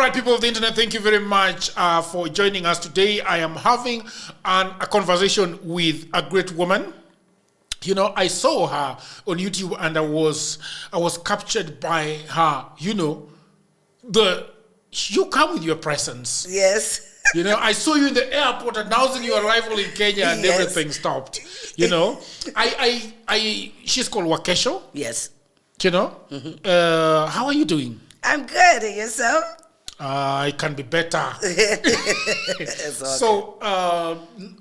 right, people of the internet, thank you very much for joining us today. I am having a conversation with a great woman. You know, I saw her on YouTube and I was captured by her. You know, you come with your presence. Yes. You know, I saw you in the airport announcing your arrival in Kenya and everything stopped. You know, she's called Wakesho. Yes. You know, how are you doing? I'm good. And yourself? I can be better. So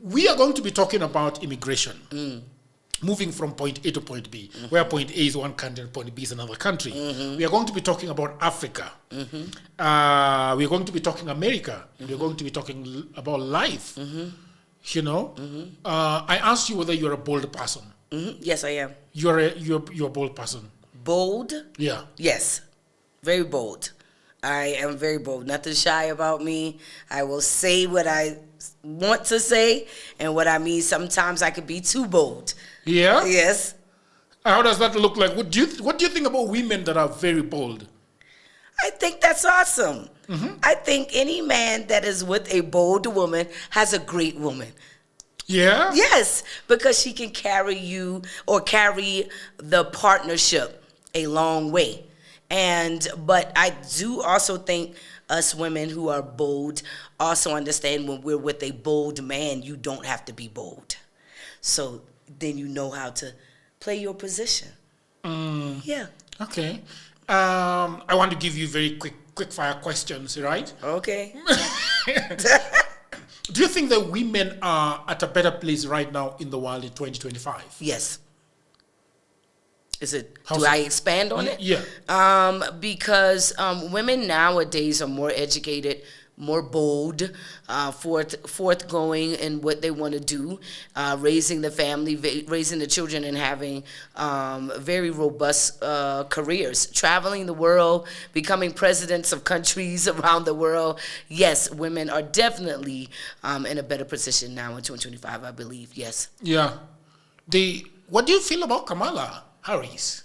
we are going to be talking about immigration. Moving from point A to point B, where point A is one country and point B is another country. We are going to be talking about Africa. We are going to be talking America. We are going to be talking about life. You know, I asked you whether you're a bold person. Yes, I am. You're a bold person. Bold? Yeah. Yes. Very bold. I am very bold. Nothing shy about me. I will say what I want to say and what I mean. Sometimes I could be too bold. Yeah? Yes. How does that look like? What do you think about women that are very bold? I think that's awesome. I think any man that is with a bold woman has a great woman. Yeah? Yes, because she can carry you or carry the partnership a long way. But I do also think us women who are bold also understand when we're with a bold man, you don't have to be bold. So then you know how to play your position. Yeah. Okay. I want to give you very quick fire questions, right? Okay. Do you think that women are at a better place right now in the world in 2025? Yes. Do so? I expand on it? Yeah. Because women nowadays are more educated, more bold, forthgoing in what they want to do, raising the family, raising the children, and having very robust careers, traveling the world, becoming presidents of countries around the world. Yes, women are definitely in a better position now in 2025, I believe. Yes. Yeah. What do you feel about Kamala Harris?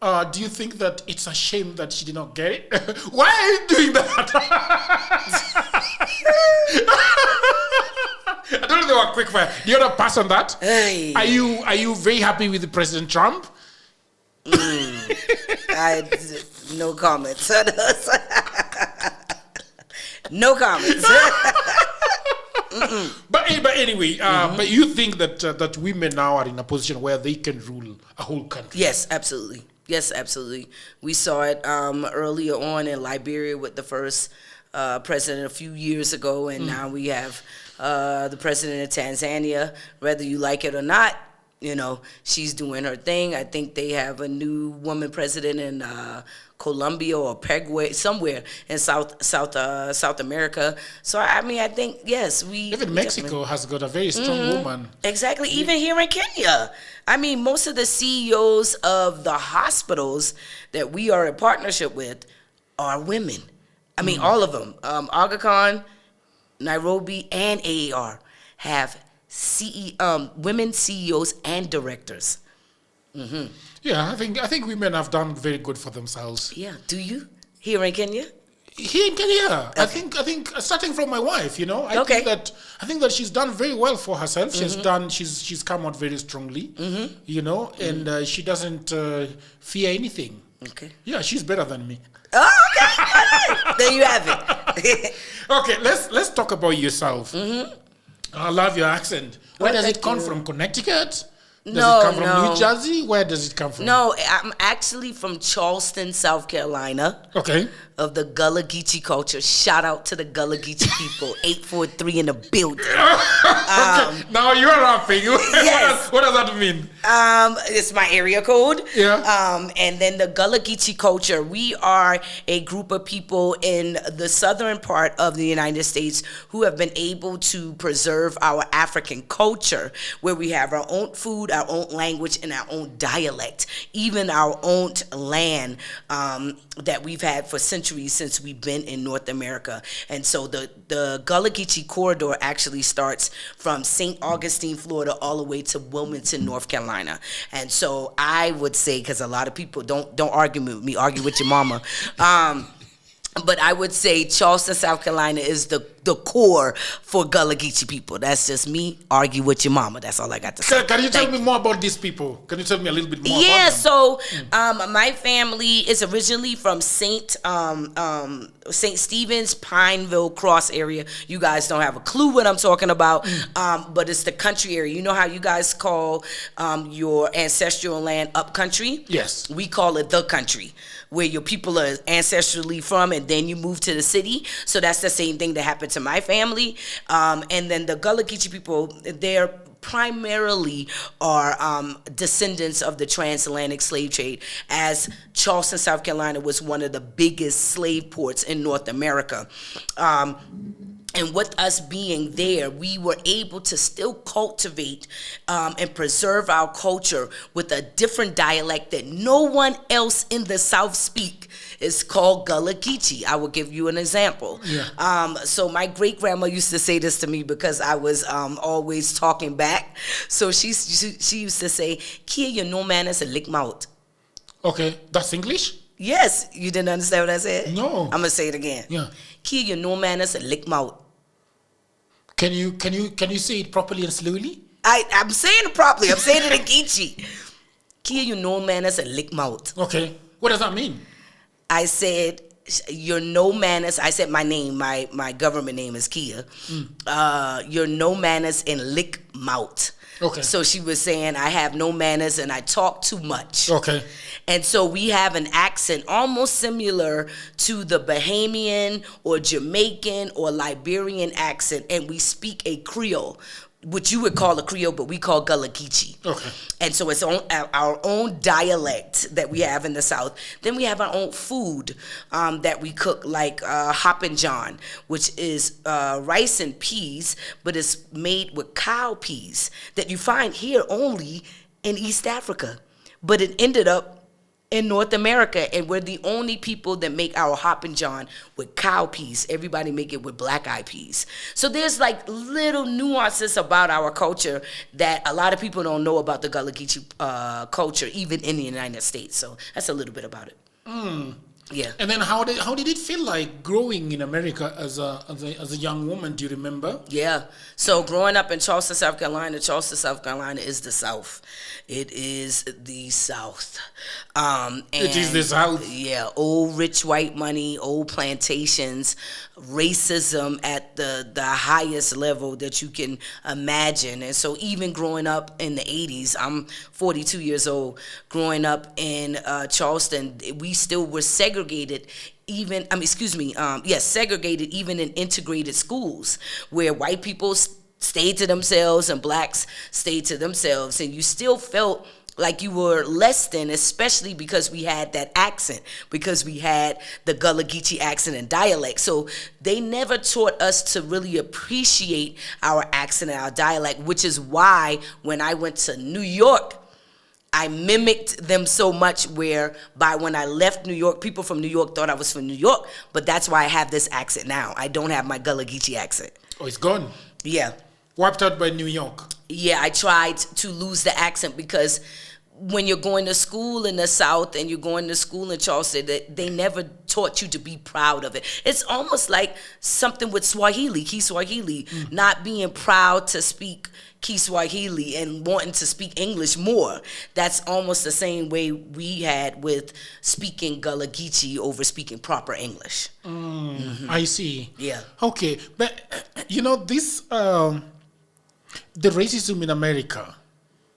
Do you think that it's a shame that she did not get it? Why are you doing that? I don't know if they were quick fire. Do you want to pass on that? Hey. Are you very happy with President Trump? No comments. No comments. But anyway, but you think that women now are in a position where they can rule a whole country? Yes, absolutely. Yes, absolutely. We saw it earlier on in Liberia with the first president a few years ago, and now we have the president of Tanzania. Whether you like it or not, you know, she's doing her thing. I think they have a new woman president in Colombia or Paraguay, somewhere in South America. So I mean, I think yes, even Mexico has got a very strong woman. Exactly. Even here in Kenya, I mean, most of the CEOs of the hospitals that we are in partnership with are women. I mean, all of them. Aga Khan, Nairobi, and AAR have women CEOs and directors. Yeah, I think women have done very good for themselves. Yeah, do you? Here in Kenya? Here in Kenya, okay. I think starting from my wife, you know, I think that she's done very well for herself. She's come out very strongly, you know, and she doesn't fear anything. Okay. Yeah, she's better than me. Oh, okay. There you have it. Okay, let's talk about yourself. I love your accent. Where does it come from? Connecticut? Does it come from New Jersey? Where does it come from? No, I'm actually from Charleston, South Carolina. Okay. Of the Gullah Geechee culture. Shout out to the Gullah Geechee people. 843 in the building. Okay. Now you're rapping. Yes. What does that mean? It's my area code. Yeah. And then the Gullah Geechee culture. We are a group of people in the southern part of the United States who have been able to preserve our African culture, where we have our own food, our own language, and our own dialect, even our own land that we've had for centuries since we've been in North America. And so the Gullah Geechee corridor actually starts from St. Augustine, Florida, all the way to Wilmington, North Carolina. And so I would say, because a lot of people don't argue with me, argue with your mama. But I would say Charleston, South Carolina is the core for Gullah Geechee people. That's just me. Argue with your mama. That's all I got to say. Can you tell me more about these people? Can you tell me a little bit more Yeah, about them? so my family is originally from St. Stephen's, Pineville, Cross area. You guys don't have a clue what I'm talking about, but it's the country area. You know how you guys call your ancestral land up country? Yes. We call it the country, where your people are ancestrally from, and then you move to the city. So that's the same thing that happened to my family. And then the Gullah Geechee people, they're primarily are descendants of the transatlantic slave trade, as Charleston, South Carolina was one of the biggest slave ports in North America. And with us being there, we were able to still cultivate and preserve our culture with a different dialect that no one else in the South speak. It's called Gullah Geechee. I will give you an example. Yeah. So my great-grandma used to say this to me because I was always talking back. So she used to say, Kea, you no manners and lick mouth. Okay, that's English? Yes, you didn't understand what I said? No. I'm going to say it again. Yeah. Kea, you no manners and lick mouth. Can you say it properly and slowly? I'm saying it properly. I'm saying it in Geechee. Kea, you no manners and lick mouth. Okay. What does that mean? I said, you're no manners. I said my name, my government name is Kea. You're no manners and lick mouth. Okay. So she was saying, I have no manners and I talk too much. Okay. And so we have an accent almost similar to the Bahamian or Jamaican or Liberian accent, and we speak a Creole, which you would call a Creole, but we call Gullah Geechee. Okay. And so it's our own dialect that we have in the South. Then we have our own food that we cook, like Hoppin' John, which is rice and peas, but it's made with cow peas that you find here only in East Africa. But it ended up in North America, and we're the only people that make our Hoppin' John with cow peas. Everybody make it with black-eyed peas. So there's like little nuances about our culture that a lot of people don't know about the Gullah Geechee culture, even in the United States. So that's a little bit about it. Yeah. And then how did it feel like growing in America as a young woman? Do you remember? Yeah. So growing up in Charleston, South Carolina is the South. It is the South. It is the South. Yeah. Old rich white money, old plantations, racism at the highest level that you can imagine. And so even growing up in the 80s, I'm 42 years old, growing up in Charleston, we still were segregated segregated even in integrated schools where white people stayed to themselves and blacks stayed to themselves, and you still felt like you were less than, especially because we had that accent, because we had the Gullah Geechee accent and dialect. So they never taught us to really appreciate our accent and our dialect, which is why when I went to New York, I mimicked them so much where by when I left New York, people from New York thought I was from New York, but that's why I have this accent now. I don't have my Gullah Geechee accent. Oh, it's gone. Yeah. Wiped out by New York. Yeah, I tried to lose the accent because when you're going to school in the South and you're going to school in Charleston, they never taught you to be proud of it. It's almost like something with Swahili, Kiswahili, not being proud to speak Kiswahili and wanting to speak English more. That's almost the same way we had with speaking Gullah Geechee over speaking proper English. I see. Yeah. Okay, but this the racism in America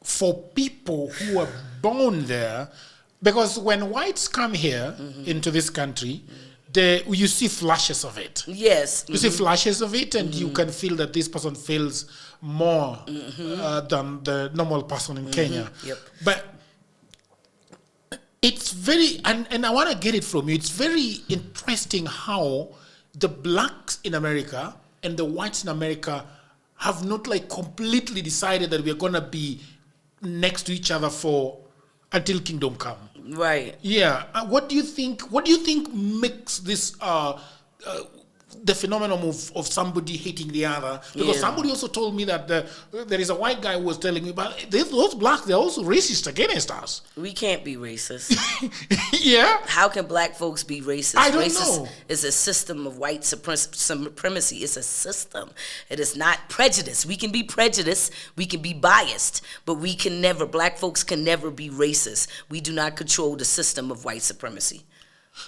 for people who are born there, because when whites come here into this country, you see flashes of it. Yes. You see flashes of it, and you can feel that this person feels more than the normal person in Kenya. Yep. But it's very, and I want to get it from you, it's very interesting how the blacks in America and the whites in America have not like completely decided that we're going to be next to each other until kingdom come. Right. Yeah. What do you think makes this the phenomenon of somebody hating the other, because somebody also told me that there is a white guy who was telling me, but those blacks, they're also racist against us. We can't be racist. Yeah. How can black folks be racist? I don't racist know. is a system of white supremacy. It's a system. It is not prejudice. We can be prejudiced. We can be biased, but we can never, black folks can never be racist. We do not control the system of white supremacy.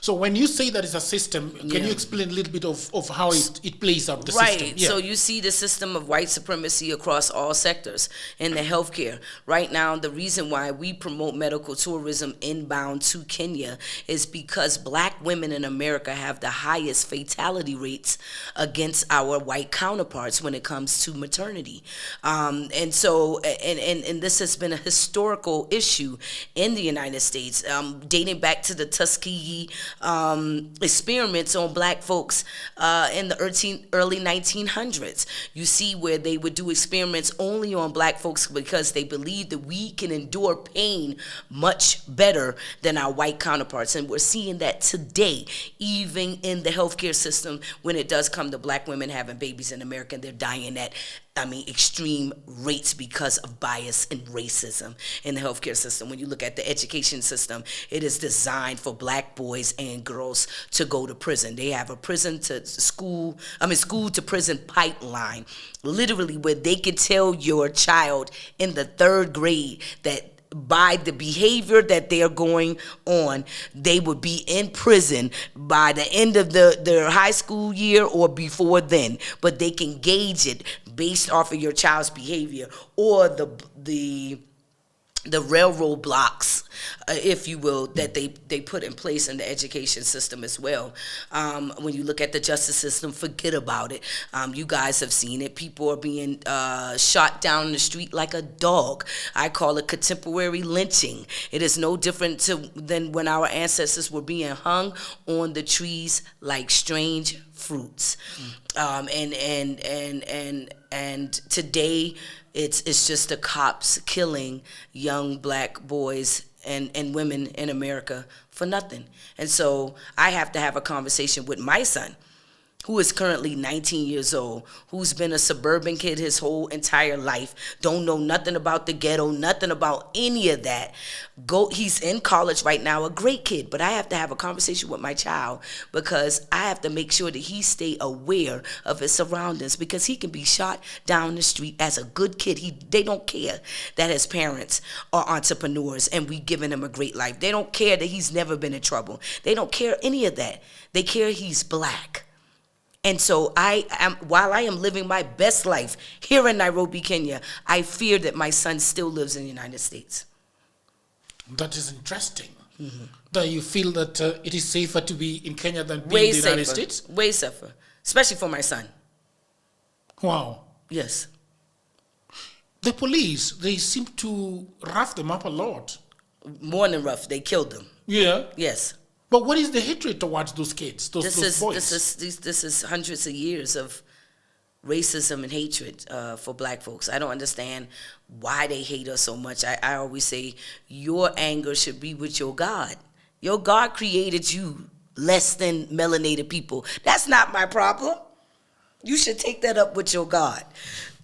So when you say that it's a system, can you explain a little bit of how it plays out, the right. system? Yeah. So you see the system of white supremacy across all sectors in the healthcare. Right now, the reason why we promote medical tourism inbound to Kenya is because black women in America have the highest fatality rates against our white counterparts when it comes to maternity. And so, and this has been a historical issue in the United States, dating back to the Tuskegee experiments on black folks in the early 1900s. You see where they would do experiments only on black folks because they believed that we can endure pain much better than our white counterparts. And we're seeing that today, even in the healthcare system, when it does come to black women having babies in America, and they're dying at extreme rates because of bias and racism in the healthcare system. When you look at the education system, it is designed for black boys and girls to go to prison. They have a prison to school to prison pipeline, literally, where they can tell your child in the 3rd grade that by the behavior that they're going on, they would be in prison by the end of their high school year or before then. But they can gauge it based off of your child's behavior or the railroad blocks, if you will, that they put in place in the education system as well. When you look at the justice system, forget about it. You guys have seen it. People are being shot down the street like a dog. I call it contemporary lynching. It is no different than when our ancestors were being hung on the trees like strange fruits. And today, it's just the cops killing young black boys and women in America for nothing. And so I have to have a conversation with my son, who is currently 19 years old, who's been a suburban kid his whole entire life, don't know nothing about the ghetto, nothing about any of that. He's in college right now, a great kid, but I have to have a conversation with my child because I have to make sure that he stay aware of his surroundings, because he can be shot down the street as a good kid. They don't care that his parents are entrepreneurs and we giving him a great life. They don't care that he's never been in trouble. They don't care any of that. They care he's black. And so while I am living my best life here in Nairobi, Kenya, I fear that my son still lives in the United States. That is interesting. Mm-hmm. That you feel that it is safer to be in Kenya than be in the United States? Way safer, especially for my son. Wow. Yes. The police, they seem to rough them up a lot. More than rough, they killed them. Yeah. Yes. But what is the hatred towards those kids, those boys? This is hundreds of years of racism and hatred for black folks. I don't understand why they hate us so much. I always say your anger should be with your God. Your God created you less than melanated people. That's not my problem. You should take that up with your God.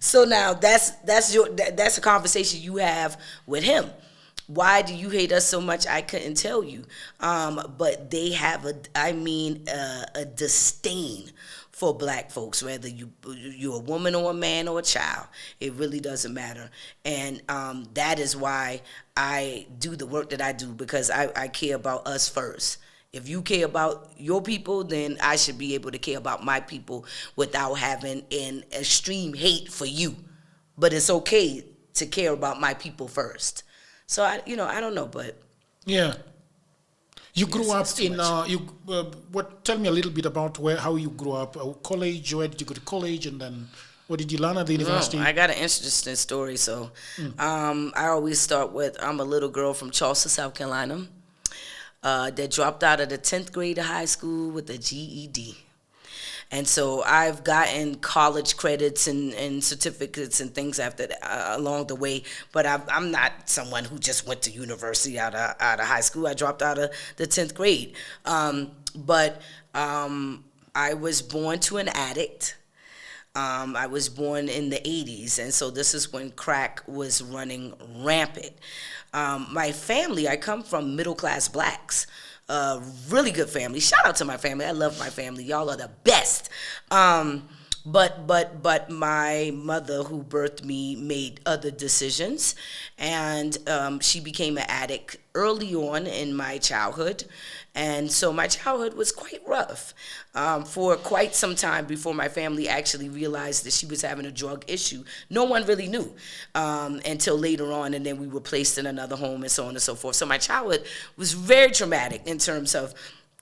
So now that's a conversation you have with him. Why do you hate us so much? I couldn't tell you. But they have a disdain for black folks, whether you're a woman or a man or a child. It really doesn't matter. And that is why I do the work that I do, because I care about us first. If you care about your people, then I should be able to care about my people without having an extreme hate for you. But it's okay to care about my people first. So I don't know, but yeah, you grew up in tell me a little bit about how you grew up. College, where did you go to college, and then what did you learn at the university? I got an interesting story. So I always start with I'm a little girl from Charleston, South Carolina, that dropped out of the 10th grade of high school with a GED. And so I've gotten college credits and certificates and things after along the way, but I'm not someone who just went to university out of high school. I dropped out of the 10th grade. But I was born to an addict. I was born in the 80s, and so this is when crack was running rampant. My family, I come from middle-class blacks. Really good family. Shout out to my family. I love my family. Y'all are the best. But my mother, who birthed me, made other decisions, and she became an addict early on in my childhood. And so my childhood was quite rough for quite some time before my family actually realized that she was having a drug issue. No one really knew until later on, and then we were placed in another home and so on and so forth. So my childhood was very traumatic in terms of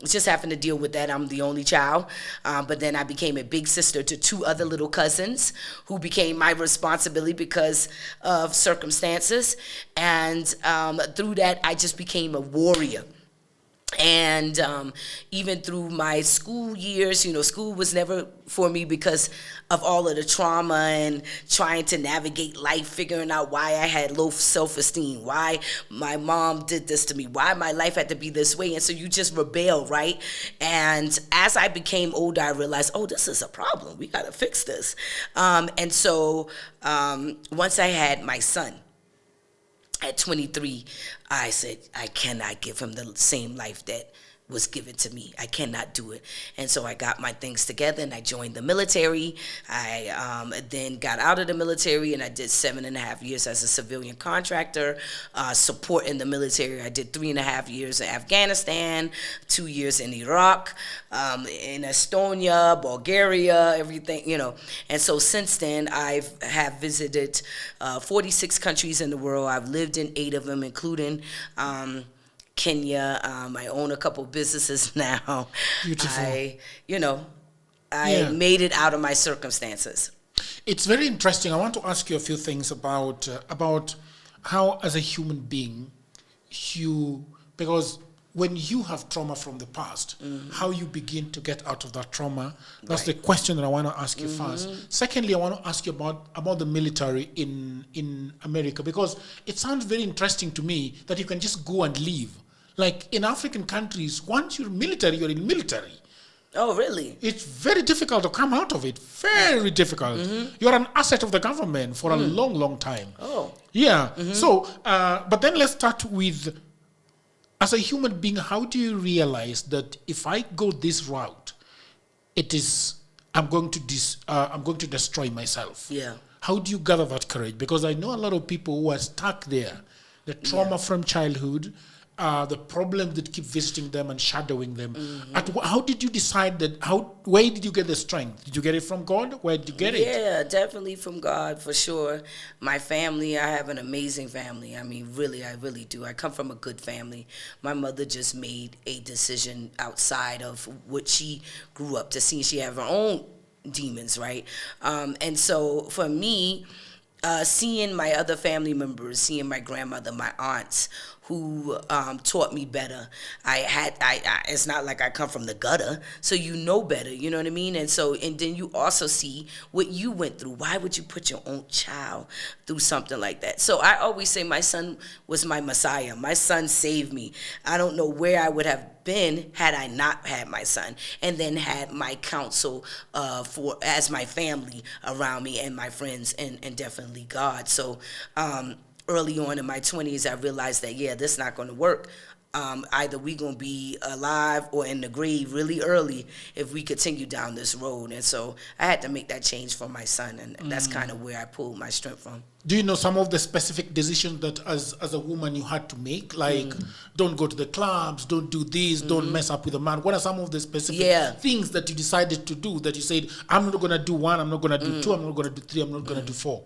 just having to deal with that. I'm the only child, but then I became a big sister to 2 other little cousins who became my responsibility because of circumstances. And through that, I just became a warrior. And even through my school years, school was never for me because of all of the trauma and trying to navigate life, figuring out why I had low self-esteem, why my mom did this to me, why my life had to be this way. And so you just rebel, right? And as I became older, I realized, oh, this is a problem. We got to fix this. And so once I had my son, at 23, I said, I cannot give him the same life that was given to me. I cannot do it. And so I got my things together and I joined the military. I then got out of the military and I did 7.5 years as a civilian contractor, support in the military. I did 3.5 years in Afghanistan, 2 years in Iraq, in Estonia, Bulgaria, everything, And so since then, I have visited 46 countries in the world. I've lived in 8 of them, including Kenya. I own a couple businesses now. Beautiful. I made it out of my circumstances. It's very interesting. I want to ask you a few things about how, as a human being, because when you have trauma from the past, how you begin to get out of that trauma. That's the question that I want to ask you first. Secondly, I want to ask you about the military in America, because it sounds very interesting to me that you can just go and leave. Like in African countries, once you're military, you're in military. Oh, really? It's very difficult to come out of it. Very difficult. You're an asset of the government for a long, long time. Oh. Yeah. So, but then let's start with, as a human being, how do you realize that if I go this route, I'm going to destroy myself? Yeah. How do you gather that courage? Because I know a lot of people who are stuck there. The trauma from childhood, the problems that keep visiting them and shadowing them. How did you decide that? Where did you get the strength? Did you get it from God? Where did you get it? Yeah, definitely from God, for sure. My family, I have an amazing family. I mean, really, I really do. I come from a good family. My mother just made a decision outside of what she grew up to see. She had her own demons, right? And so for me, seeing my other family members, seeing my grandmother, my aunts, who taught me better. It's not like I come from the gutter, so you know better, you know what I mean? And then you also see what you went through. Why would you put your own child through something like that? So I always say my son was my Messiah. My son saved me. I don't know where I would have been had I not had my son, and then had my counsel as my family around me and my friends, and definitely God. So early on in my 20s, I realized that, this is not going to work. Either we going to be alive or in the grave really early if we continue down this road. And so I had to make that change for my son, and that's kind of where I pulled my strength from. Do you know some of the specific decisions that as a woman you had to make? Like, don't go to the clubs, don't do this, don't mess up with a man. What are some of the specific things that you decided to do that you said, I'm not going to do 1, I'm not going to do 2, I'm not going to do 3, I'm not going to do 4?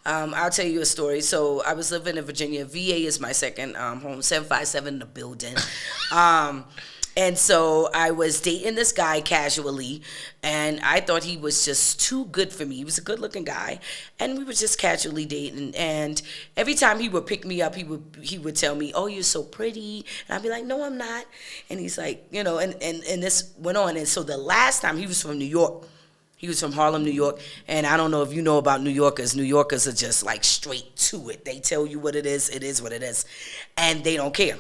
I'll tell you a story. So I was living in Virginia. VA is my second home, 757 in the building. And so I was dating this guy casually, and I thought he was just too good for me. He was a good-looking guy, and we were just casually dating. And every time he would pick me up, he would tell me, "Oh, you're so pretty," and I'd be like, "No, I'm not." And he's like, and this went on. And so the last time, he was from New York. He was from Harlem, New York, and I don't know if you know about New Yorkers. New Yorkers are just like straight to it. They tell you what it is what it is, and they don't care.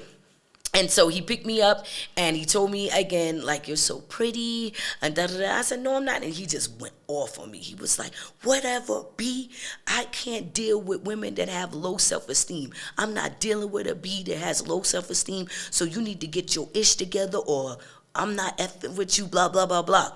And so he picked me up and he told me again, like, you're so pretty and da da da. I said, no, I'm not. And he just went off on me. He was like, whatever, B, I can't deal with women that have low self-esteem. I'm not dealing with a B that has low self-esteem. So you need to get your ish together or I'm not effing with you, blah, blah, blah, blah.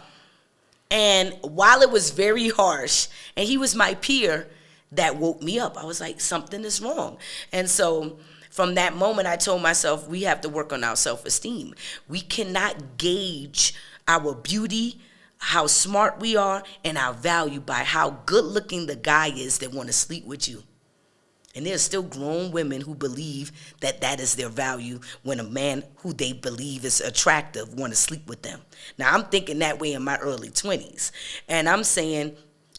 And while it was very harsh, and he was my peer, that woke me up. I was like, something is wrong. And so from that moment, I told myself, we have to work on our self-esteem. We cannot gauge our beauty, how smart we are, and our value by how good-looking the guy is that want to sleep with you. And there's still grown women who believe that that is their value when a man who they believe is attractive want to sleep with them. Now, I'm thinking that way in my early 20s. And I'm saying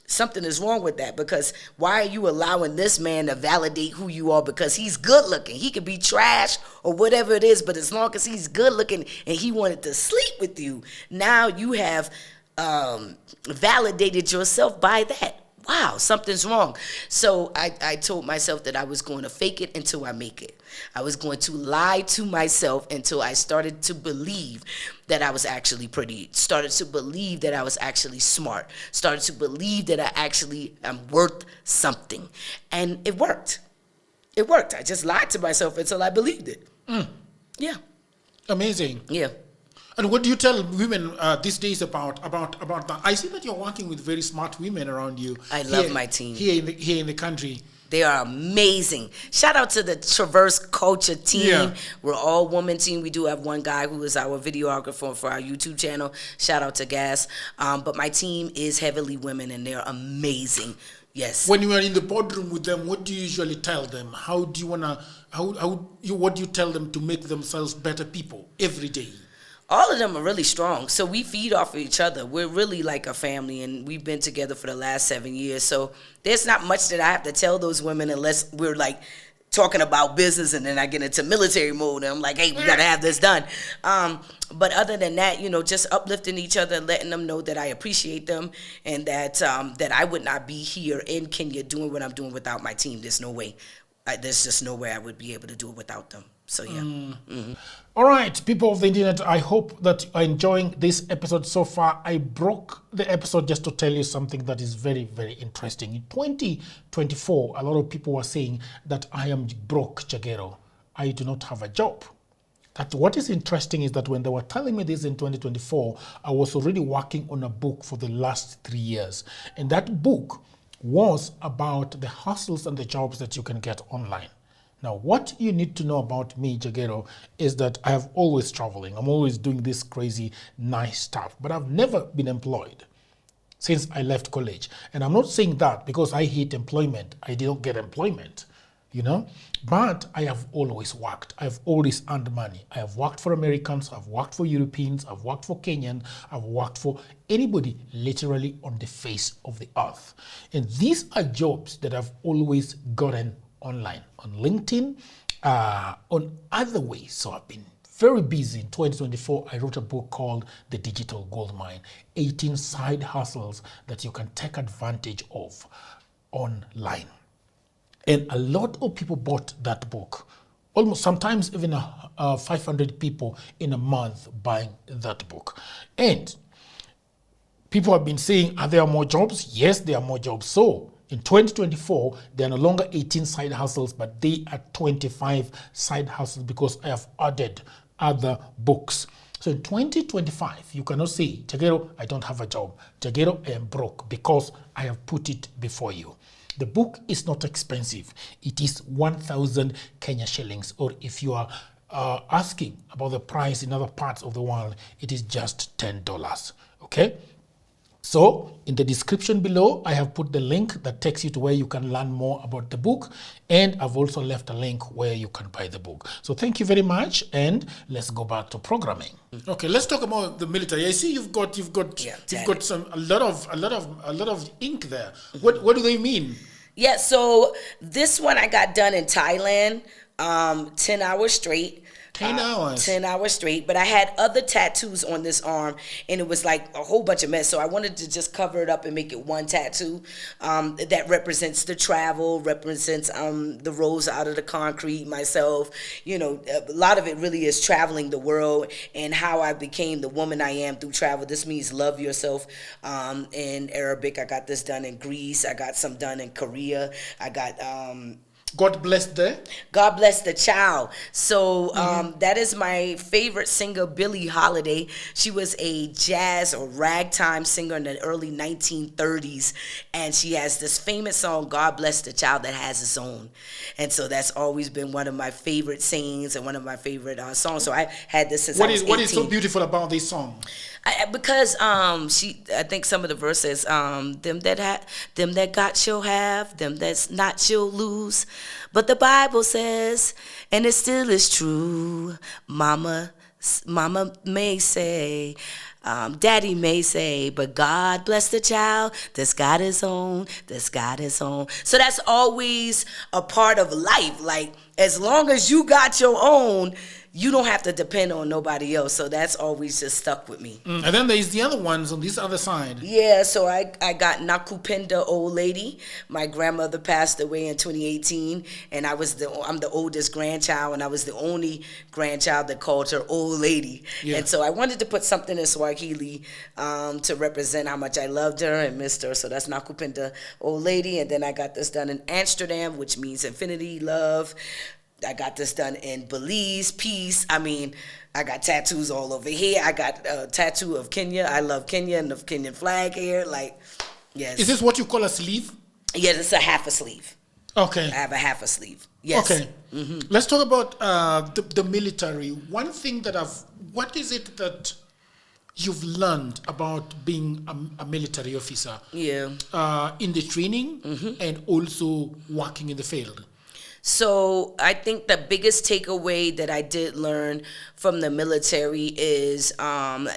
something is wrong with that, because why are you allowing this man to validate who you are because he's good looking? He could be trash or whatever it is, but as long as he's good looking and he wanted to sleep with you, now you have validated yourself by that. Wow, something's wrong. So I told myself that I was going to fake it until I make it. I was going to lie to myself until I started to believe that I was actually pretty, started to believe that I was actually smart, started to believe that I actually am worth something. And it worked. It worked. I just lied to myself until I believed it. Yeah. Amazing. Yeah. And what do you tell women these days about that? I see that you're working with very smart women around you. I love my team. Here in the country. They are amazing. Shout out to the Traverse Culture team. Yeah. We're all woman team. We do have one guy who is our videographer for our YouTube channel. Shout out to Gas. But my team is heavily women, and they're amazing. Yes. When you are in the boardroom with them, what do you usually tell them? How do you wanna? What do you tell them to make themselves better people every day? All of them are really strong. So we feed off of each other. We're really like a family, and we've been together for the last 7 years. So there's not much that I have to tell those women unless we're like talking about business, and then I get into military mode and I'm like, hey, we got to have this done. But other than that, just uplifting each other, letting them know that I appreciate them, and that that I would not be here in Kenya doing what I'm doing without my team. There's no way. There's just no way I would be able to do it without them. So, yeah. Mm-hmm. All right, people of the internet, I hope that you are enjoying this episode so far. I broke the episode just to tell you something that is very, very interesting. In 2024, a lot of people were saying that I am broke, Jagero. I do not have a job. That what is interesting is that when they were telling me this in 2024, I was already working on a book for the last 3 years. And that book was about the hustles and the jobs that you can get online. Now, what you need to know about me, Jagero, is that I have always traveling. I'm always doing this crazy, nice stuff. But I've never been employed since I left college. And I'm not saying that because I hate employment. I didn't get employment, But I have always worked. I've always earned money. I have worked for Americans. I've worked for Europeans. I've worked for Kenyan. I've worked for anybody literally on the face of the earth. And these are jobs that I've always gotten online, on LinkedIn, on other ways. So I've been very busy. In 2024, I wrote a book called The Digital Goldmine, 18 side hustles that you can take advantage of online. And a lot of people bought that book. Almost sometimes even 500 people in a month buying that book. And people have been saying, are there more jobs? Yes, there are more jobs. So in 2024, there are no longer 18 side hustles, but they are 25 side hustles because I have added other books. So in 2025, you cannot say, Jagero, I don't have a job. Jagero, I am broke, because I have put it before you. The book is not expensive. It is 1,000 Kenya shillings, or if you are asking about the price in other parts of the world, it is just $10. Okay? So in the description below, I have put the link that takes you to where you can learn more about the book. And I've also left a link where you can buy the book. So thank you very much. And let's go back to programming. Okay, let's talk about the military. I see you've got a lot of ink there. What do they mean? Yeah, so this one I got done in Thailand. 10 hours straight. 10 hours. 10 hours straight. But I had other tattoos on this arm, and it was like a whole bunch of mess. So I wanted to just cover it up and make it one tattoo that represents the travel, represents the roads out of the concrete, myself. You know, a lot of it really is traveling the world and how I became the woman I am through travel. This means love yourself in Arabic. I got this done in Greece. I got some done in Korea. I got... God bless the child. So that is my favorite singer, Billie Holiday. She was a jazz or ragtime singer in the early 1930s, and she has this famous song, God Bless the Child, that has its own. And so that's always been one of my favorite sayings and one of my favorite songs. So I had this since I was 18. What is so beautiful about this song? Because I think some of the verses, them that got shall have, them that's not shall lose. But the Bible says, and it still is true, Mama may say, Daddy may say, but God bless the child that's got his own, that's got his own. So that's always a part of life. Like, as long as you got your own, you don't have to depend on nobody else. So that's always just stuck with me. And then there's the other ones on this other side. Yeah, so I got Nakupenda Old Lady. My grandmother passed away in 2018, and I'm the oldest grandchild, and I was the only grandchild that called her Old Lady. Yeah. And so I wanted to put something in Swahili to represent how much I loved her and missed her. So that's Nakupenda Old Lady. And then I got this done in Amsterdam, which means infinity, love. I got this done in Belize, peace. I mean, I got tattoos all over here. I got a tattoo of Kenya. I love Kenya and the Kenyan flag here. Like, yes. Is this what you call a sleeve? Yes, it's a half a sleeve. Okay. I have a half a sleeve. Yes. Okay. Mm-hmm. Let's talk about the military. One thing what is it that you've learned about being a military officer? Yeah. In the training and also working in the field? So I think the biggest takeaway that I did learn from the military is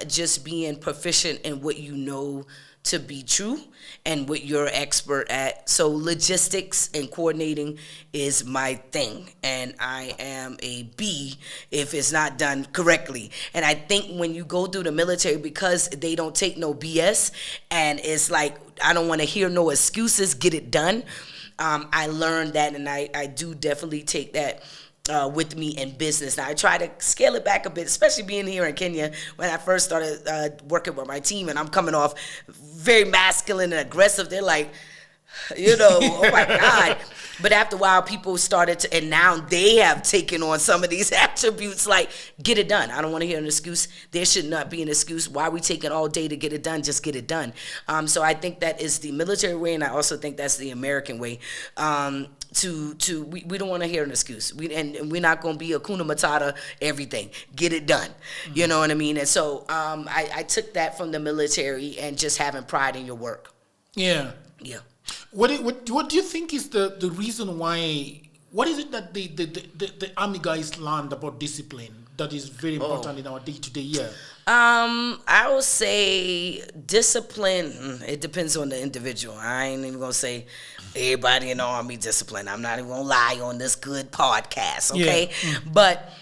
just being proficient in what you know to be true and what you're expert at. So logistics and coordinating is my thing, and I am a B if it's not done correctly. And I think when you go through the military, because they don't take no BS, and it's like, I don't want to hear no excuses, get it done. I learned that, and I do definitely take that with me in business. Now, I try to scale it back a bit, especially being here in Kenya when I first started working with my team, and I'm coming off very masculine and aggressive. They're like, oh my God. But after a while, people started to, and now they have taken on some of these attributes, like, get it done. I don't want to hear an excuse. There should not be an excuse. Why are we taking all day to get it done? Just get it done. So I think that is the military way, and I also think that's the American way. We don't want to hear an excuse. And we're not going to be Hakuna Matata everything. Get it done. Mm-hmm. You know what I mean? And so I took that from the military and just having pride in your work. Yeah. Yeah. What do you think is the reason why? What is it that the army guys learned about discipline that is very important in our day-to-day year? I would say discipline. It depends on the individual. I ain't even gonna say everybody in the army discipline. I'm not even gonna lie on this good podcast, okay? Yeah. But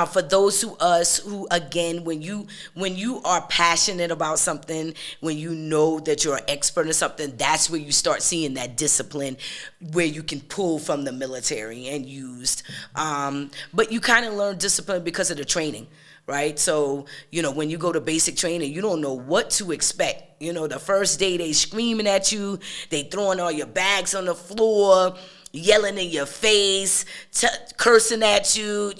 for those who again, when you are passionate about something, when you know that you're an expert in something, that's where you start seeing that discipline, where you can pull from the military and used. But you kind of learn discipline because of the training, right? So, when you go to basic training, you don't know what to expect. The first day they screaming at you, they throwing all your bags on the floor, yelling in your face, cursing at you,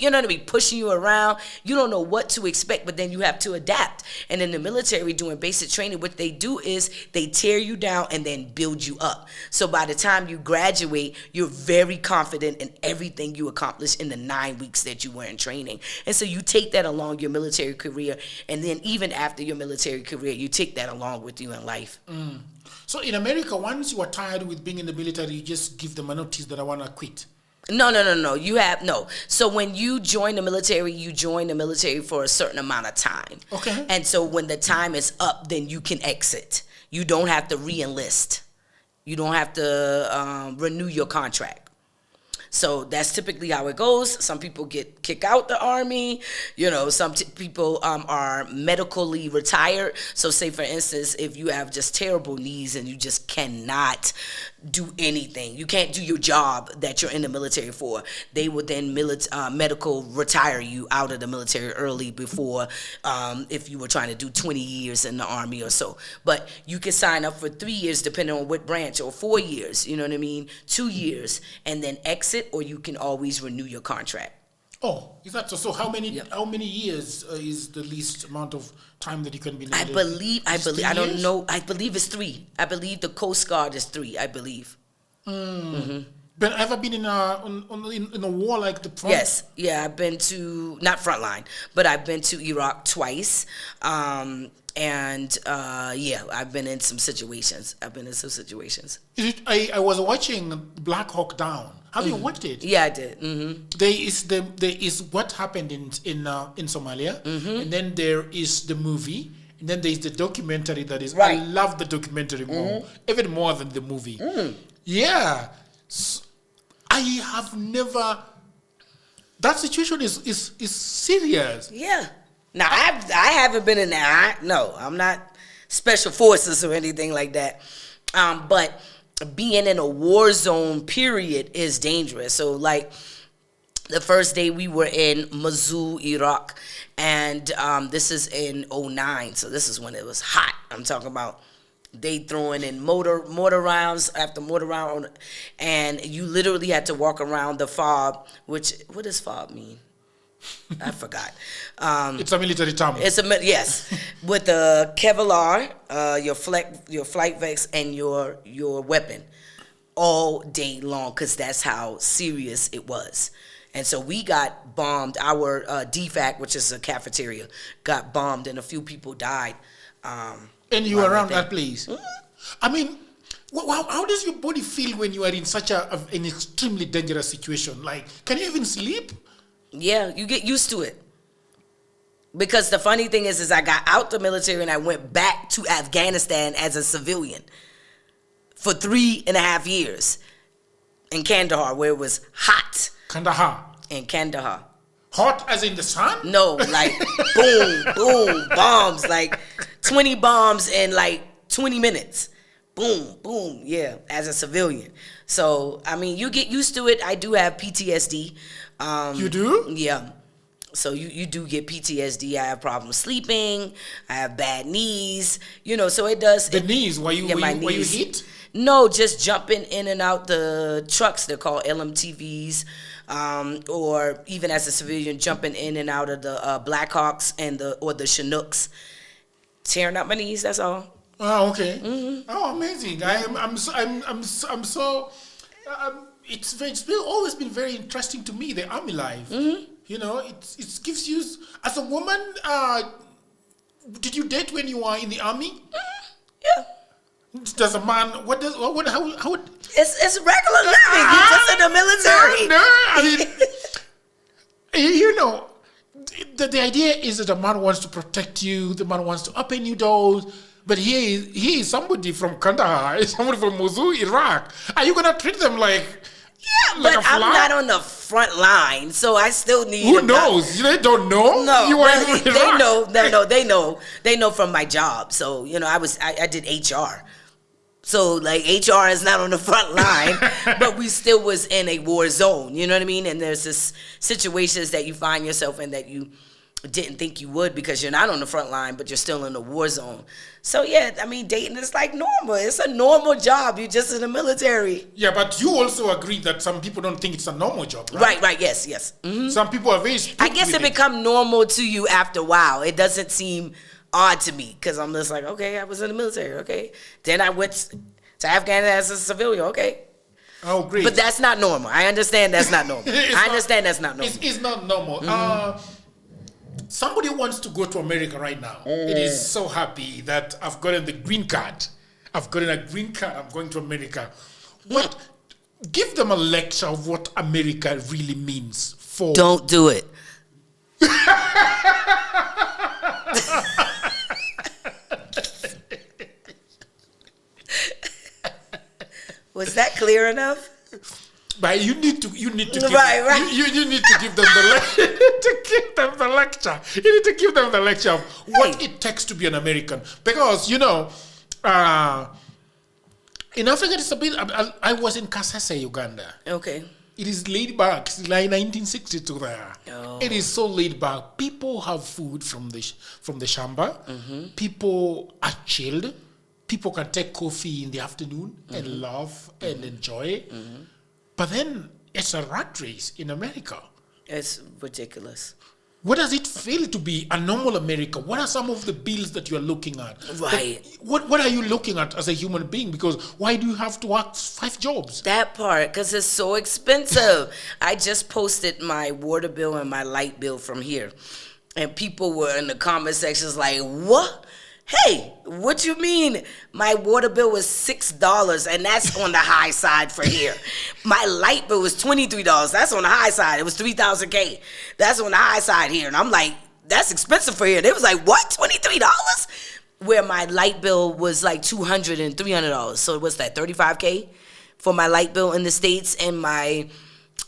pushing you around. You don't know what to expect, but then you have to adapt. And in the military, doing basic training, what they do is they tear you down and then build you up. So by the time you graduate, you're very confident in everything you accomplished in the 9 weeks that you were in training. And so you take that along your military career, and then even after your military career, you take that along with you in life. Mm. So in America, once you are tired with being in the military, you just give them a notice that I want to quit. No. So when you join the military for a certain amount of time. Okay. And so when the time is up, then you can exit. You don't have to re-enlist. You don't have to renew your contract. So that's typically how it goes. Some people get kicked out the army. Some people are medically retired. So say, for instance, if you have just terrible knees and you just cannot do anything, you can't do your job that you're in the military for, they would then medical retire you out of the military early before, if you were trying to do 20 years in the army or so. But you can sign up for 3 years depending on what branch, or 4 years, 2 years, and then exit, or you can always renew your contract. Oh, is that so? So how many years is the least amount of time that you can be in? I believe, I don't know. I believe it's 3. I believe the Coast Guard is 3, I believe. But ever been in a war like the front? Yes, yeah, I've been to, not frontline, but I've been to Iraq twice. I've been in some situations. I was watching Black Hawk Down. Have you watched it? Yeah, I did. There is what happened in Somalia, and then there is the movie, and then there is the documentary that is. Right. I love the documentary even more than the movie. Yeah, I have never. That situation is serious. Yeah. Now I haven't been in that. No, I'm not special forces or anything like that. But being in a war zone period is dangerous. So like the first day we were in Mosul, Iraq, and this is in 2009. So this is when it was hot. I'm talking about they throwing in mortar rounds after mortar round, and you literally had to walk around the fob. What does fob mean? I forgot. It's a military term. Yes, with the Kevlar, your flight vest, and your weapon all day long, because that's how serious it was. And so we got bombed. Our DFAC, which is a cafeteria, got bombed, and a few people died. And you were around that place. I mean, how does your body feel when you are in such an extremely dangerous situation? Like, can you even sleep? Yeah, you get used to it. Because the funny thing is I got out the military and I went back to Afghanistan as a civilian for 3.5 years in Kandahar, where it was hot. Kandahar? In Kandahar. Hot as in the sun? No, like boom, boom, bombs, like 20 bombs in like 20 minutes. Boom, boom, yeah, as a civilian. So, I mean, you get used to it. I do have PTSD. You do? Yeah. So you do get PTSD. I have problems sleeping. I have bad knees. So it does. The knees? Were you hit? No, just jumping in and out the trucks. They're called LMTVs. Or even as a civilian, jumping in and out of the Blackhawks or the Chinooks. Tearing up my knees, that's all. Oh, okay. Oh, amazing. It's always been very interesting to me, the army life. It gives you, as a woman, did you date when you were in the army? Yeah. Does a man, how it's regular living. You're just in the military. No, I mean, the idea is that a man wants to protect you, the man wants to open you doors. But he is somebody from Kandahar, somebody from Mosul, Iraq. Are you gonna treat them like? Yeah, but I'm not on the front line, so I still need. Who knows? They don't know. No, they know. No, they know. They know from my job. So I did HR. So like HR is not on the front line, but we still was in a war zone. You know what I mean? And there's this situations that you find yourself in that you didn't think you would, because you're not on the front line, but you're still in a war zone. So yeah, I mean, dating is like normal. It's a normal job. You're just in the military. Yeah, but you also agree that some people don't think it's a normal job, right? Right, yes. Mm-hmm. Some people are very strict. I guess it become normal to you after a while. It doesn't seem odd to me, because I'm just like, okay, I was in the military, okay. Then I went to Afghanistan as a civilian, okay. Oh, great. But that's not normal. I understand that's not normal. That's not normal. It's not normal. Mm-hmm. Somebody wants to go to America right now. It is so happy that I've gotten the green card. I'm going to America. Give them a lecture of what America really means for. Don't do it. Was that clear enough? But you need to give Right. You need to give them the lecture. You need to give them the lecture of what it takes to be an American. Because in Africa it's a bit. I was in Kasese, Uganda. Okay. It is laid back. It's like 1962 there. Oh. It is so laid back. People have food from the shamba. People are chilled. People can take coffee in the afternoon and laugh and enjoy. But then it's a rat race in America. It's ridiculous. What does it feel to be a normal America? What are some of the bills that you are looking at? Right. What are you looking at as a human being? Because why do you have to work 5 jobs? That part, because it's so expensive. I just posted my water bill and my light bill from here. And people were in the comment sections like, what? Hey, what you mean? My water bill was $6, and that's on the high side for here. My light bill was $23. That's on the high side. It was 3,000 K. That's on the high side here. And I'm like, that's expensive for here. They was like, what? $23? Where my light bill was like $200 and $300. So what's that? 35 K for my light bill in the States, and my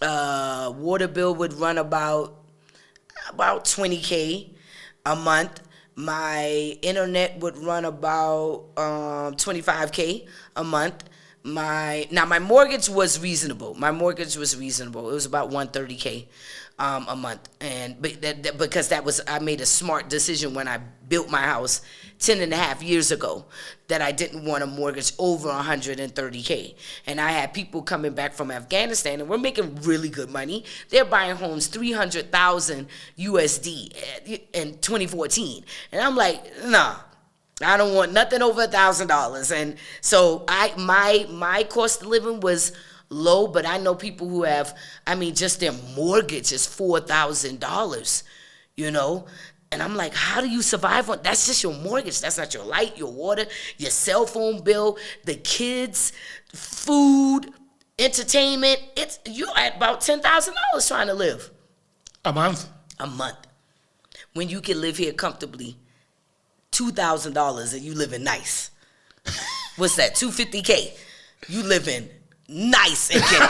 water bill would run about 20 K a month. My internet would run about 25K a month. My mortgage was reasonable. It was about 130K a month, and because I made a smart decision when I built my house 10 and a half years ago, that I didn't want a mortgage over 130K. And I had people coming back from Afghanistan, and we're making really good money. They're buying homes 300,000 USD in 2014, and I'm like, nah. I don't want nothing over $1,000. And so my cost of living was low, but I know people who have, just their mortgage is $4,000, And I'm like, how do you survive on, that's just your mortgage. That's not your light, your water, your cell phone bill, the kids, food, entertainment. You're at about $10,000 trying to live. A month? A month. When you can live here comfortably, $2,000 and you living nice. What's that? $250K. You living nice in Kenya.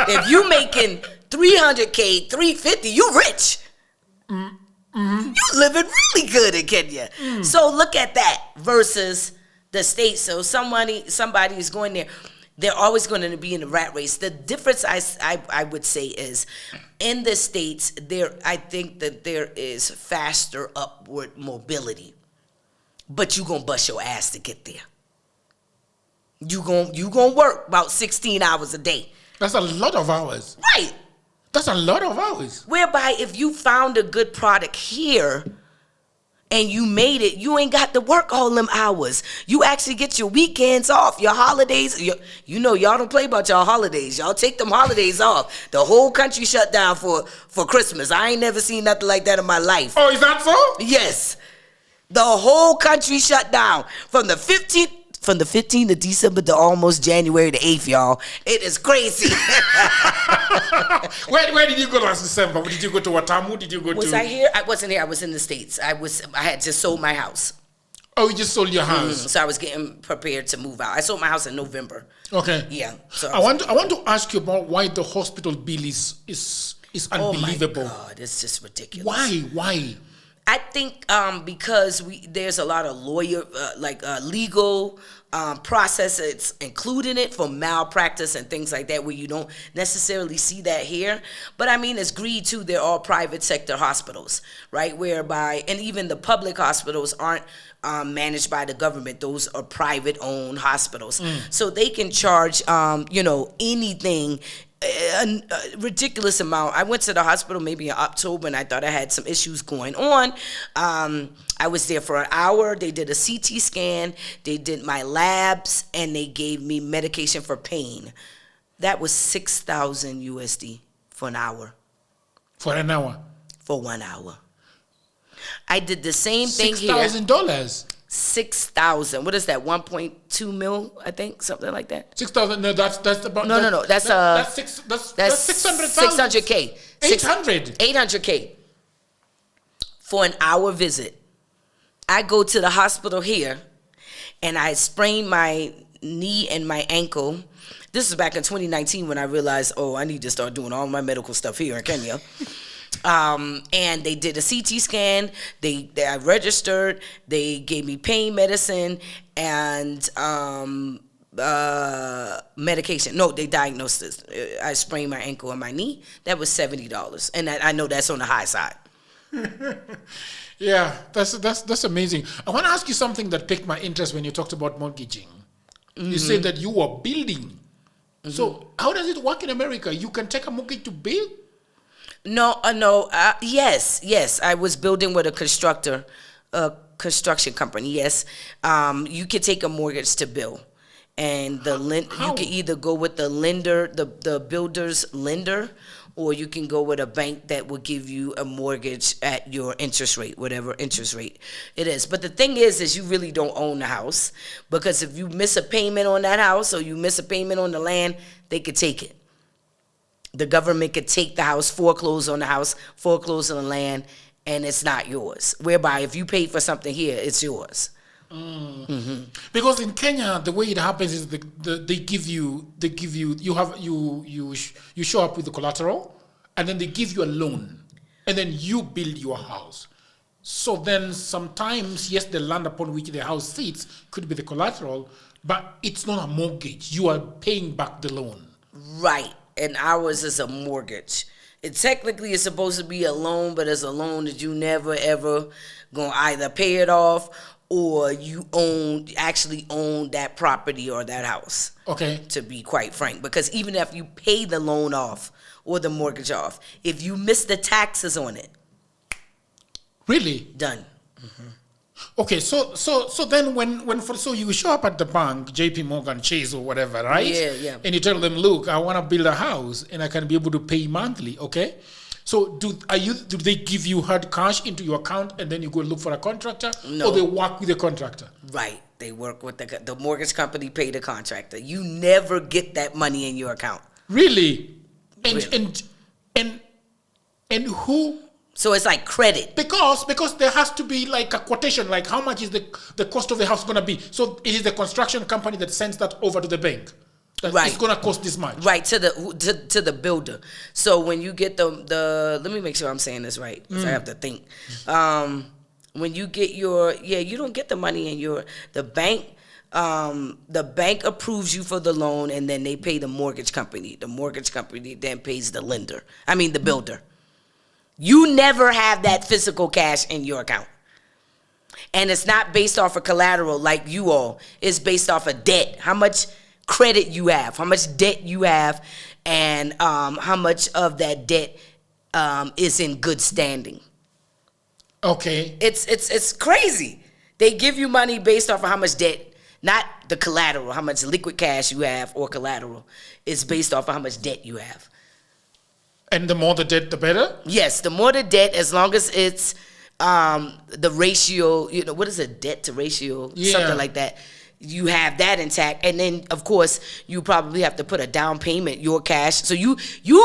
If you making $300K, $350, you rich. You living really good in Kenya. So look at that versus the States. So somebody is going there. They're always going to be in the rat race. The difference I would say is, in the States, I think that there is faster upward mobility. But you gonna bust your ass to get there. You gonna work about 16 hours a day. That's a lot of hours. Right. That's a lot of hours. Whereby if you found a good product here and you made it, you ain't got to work all them hours. You actually get your weekends off, your holidays. Y'all don't play about y'all holidays. Y'all take them holidays off. The whole country shut down for Christmas. I ain't never seen nothing like that in my life. Oh, is that so? Yes. The whole country shut down from the 15th of December to almost January the 8th, y'all. It is crazy. Where did you go last December? Did you go to Watamu? Did you go Was I here? I wasn't here. I was in the States. I had just sold my house. Oh, you just sold your house. So I was getting prepared to move out. I sold my house in November. Okay. Yeah. So I want to ask you about why the hospital bill is unbelievable. Oh my God, it's just ridiculous. Why? I think because there's a lot of legal processes including it for malpractice and things like that, where you don't necessarily see that here. But it's greed too. They're all private sector hospitals, right? Whereby, and even the public hospitals aren't managed by the government. Those are private owned hospitals. So they can charge, anything, a ridiculous amount. I went to the hospital maybe in October, and I thought I had some issues going on. I was there for an hour. They did a CT scan. They did my labs, and they gave me medication for pain. That was 6,000 USD for an hour. For an hour? For 1 hour. I did the same thing here. $6,000? 6,000. What is that? 1.2 mil, I think, something like that. 6,000. No, that's about. No. That's 600,000. 600K. 800K for an hour visit. I go to the hospital here, and I sprained my knee and my ankle, This is back in 2019 when I realized, I need to start doing all my medical stuff here in Kenya. And they did a CT scan. I registered. They gave me pain medicine and medication. No, they diagnosed this. I sprained my ankle and my knee. That was $70, and I know that's on the high side. Yeah, that's amazing. I want to ask you something that piqued my interest when you talked about mortgaging. You said that you were building. So how does it work in America? You can take a mortgage to build? No. Yes. I was building with a construction company. Yes, you could take a mortgage to build, and you can either go with the lender, the builder's lender, or you can go with a bank that will give you a mortgage at your interest rate, whatever interest rate it is. But the thing is you really don't own the house, because if you miss a payment on that house or you miss a payment on the land, they could take it. The government could take the house, foreclose on the house, foreclose on the land, and it's not yours. Whereby if you pay for something here, it's yours. Because in Kenya, the way it happens is they give you you show up with the collateral, and then they give you a loan, and then you build your house. So then sometimes, yes, the land upon which the house sits could be the collateral, but it's not a mortgage. You are paying back the loan. Right, and ours is a mortgage. It technically is supposed to be a loan, but it's a loan that you never ever gonna either pay it off, or you actually own that property or that house. Okay. To be quite frank. Because even if you pay the loan off or the mortgage off, if you miss the taxes on it. Really? Done. Okay, so then so you show up at the bank, JP Morgan, Chase or whatever, right? Yeah. And you tell them, look, I want to build a house and I can be able to pay monthly, okay? So do they give you hard cash into your account and then you go look for a contractor? No. Or they work with the contractor? Right. They work with the mortgage company, pay the contractor. You never get that money in your account. Really? Really. And who? So it's like credit. Because there has to be like a quotation, like how much is the cost of the house going to be? So it is the construction company that sends that over to the bank. Right. It's going to cost this much. Right, to the builder. So when you get the let me make sure I'm saying this right, because I have to think. When you get you don't get the money in the bank. The bank approves you for the loan, and then they pay the mortgage company. The mortgage company then pays the builder. You never have that physical cash in your account. And it's not based off of collateral like you all. It's based off of debt. How much credit you have, how much debt you have, and how much of that debt is in good standing. Okay. It's crazy. They give you money based off of how much debt, not the collateral, how much liquid cash you have or collateral. It's based off of how much debt you have. And the more the debt, the better? Yes, the more the debt, as long as it's the ratio, what is it, debt to ratio, something like that. You have that intact, and then of course you probably have to put a down payment, your cash. So you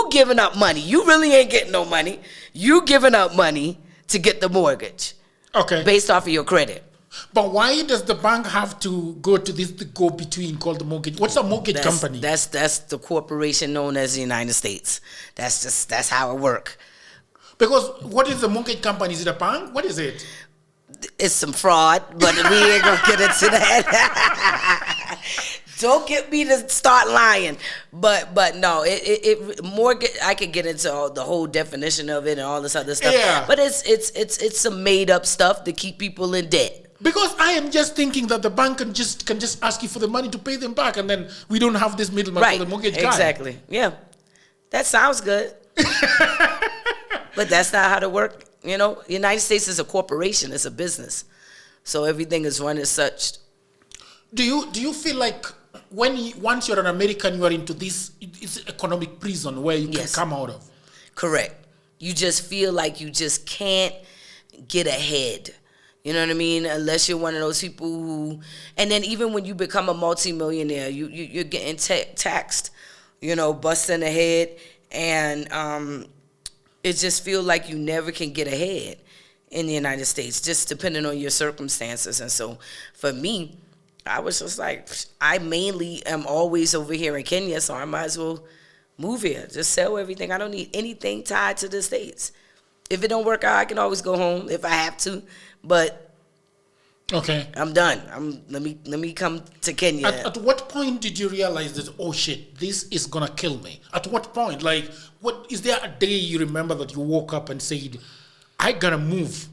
giving up money. You really ain't getting no money. You giving up money to get the mortgage. Okay. Based off of your credit. But why does the bank have to go to this go-between called the mortgage? What's a mortgage company? That's the corporation known as the United States. That's how it works. Because what is the mortgage company? Is it a bank? What is it? It's some fraud, but we ain't gonna get into that. Don't get me to start lying. But no, it mortgage. I could get into all the whole definition of it and all this other stuff. Yeah. But it's some made up stuff to keep people in debt. Because I am just thinking that the bank can just ask you for the money to pay them back, and then we don't have this middleman for the mortgage guy. Exactly. Yeah, that sounds good. But that's not how to work. The United States is a corporation. It's a business, so everything is run as such. Do you feel like once you're an American, you are into this economic prison where you can come out of? Correct. You just feel like you just can't get ahead. You know what I mean? Unless you're one of those people who, and then even when you become a multimillionaire, you're getting taxed, busting ahead, and it just feels like you never can get ahead in the United States, just depending on your circumstances. And so for me, I was just like, I mainly am always over here in Kenya, so I might as well move here. Just sell everything. I don't need anything tied to the States. If it don't work out, I can always go home if I have to. But okay, I'm done. Let me come to Kenya. At what point did you realize that, oh shit, this is gonna kill me? At what point? Like, what is there a day you remember that you woke up and said, I gotta move?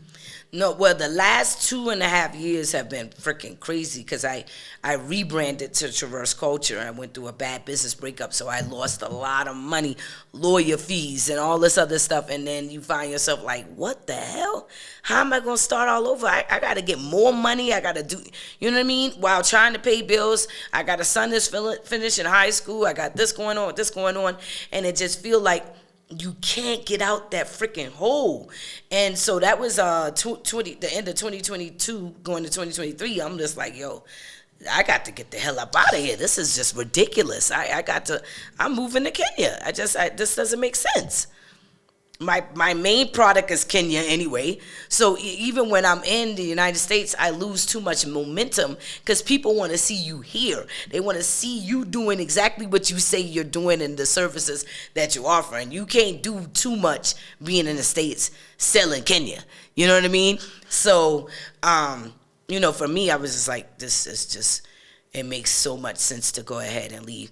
No, well, the last 2.5 years have been freaking crazy because I rebranded to Traverse Culture. I went through a bad business breakup, so I lost a lot of money, lawyer fees, and all this other stuff. And then you find yourself like, what the hell? How am I going to start all over? I got to get more money. I got to do, you know what I mean? While trying to pay bills, I got a son that's finishing high school. I got this going on, and it just feel like you can't get out that freaking hole. And so that was the end of 2022 going to 2023. I'm just like, yo, I got to get the hell up out of here. This is just ridiculous. I'm moving to Kenya. This doesn't make sense. My main product is Kenya anyway. So even when I'm in the United States, I lose too much momentum because people want to see you here. They want to see you doing exactly what you say you're doing and the services that you offer. And you can't do too much being in the States selling Kenya. You know what I mean? So, for me, I was just like, this is just, it makes so much sense to go ahead and leave.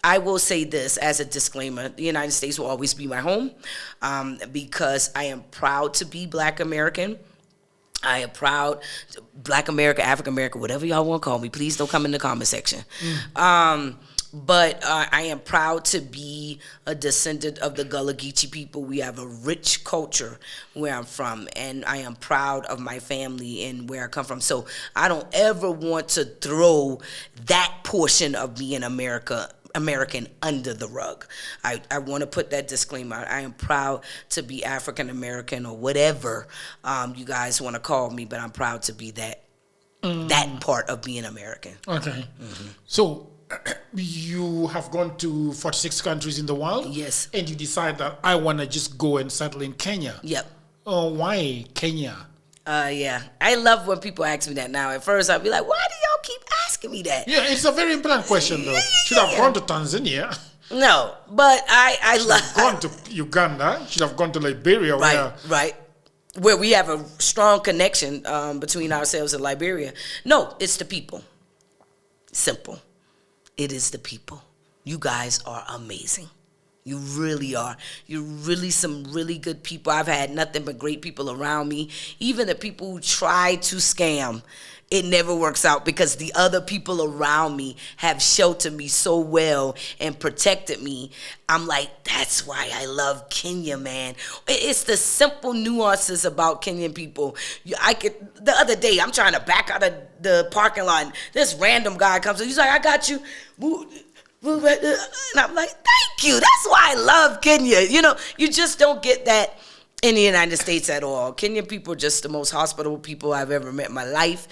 I will say this as a disclaimer. The United States will always be my home because I am proud to be Black American. I am proud, Black America, African American, whatever y'all want to call me. Please don't come in the comment section. But I am proud to be a descendant of the Gullah Geechee people. We have a rich culture where I'm from, and I am proud of my family and where I come from. So I don't ever want to throw that portion of being American under the rug. I want to put that disclaimer out. I am proud to be African American or whatever you guys want to call me, but I'm proud to be that part of being American. Okay. So you have gone to 46 countries in the world? Yes. And you decide that I want to just go and settle in Kenya? Yep. Why Kenya? Yeah. I love when people ask me that now. At first, I'd be like, why do y'all keep asking me that? Yeah, it's a very important question, though. Should have gone to Tanzania. No, but I love... Gone to Uganda. Should have gone to Liberia. Right. Where we have a strong connection between ourselves and Liberia. No, it's the people. Simple. It is the people. You guys are amazing. You really are. You're really some really good people. I've had nothing but great people around me. Even the people who try to scam, it never works out because the other people around me have sheltered me so well and protected me. I'm like, that's why I love Kenya, man. It's the simple nuances about Kenyan people. The other day, I'm trying to back out of the parking lot. This random guy comes in. He's like, I got you. And I'm like, thank you. That's why I love Kenya. You just don't get that in the United States at all. Kenyan people are just the most hospitable people I've ever met in my life.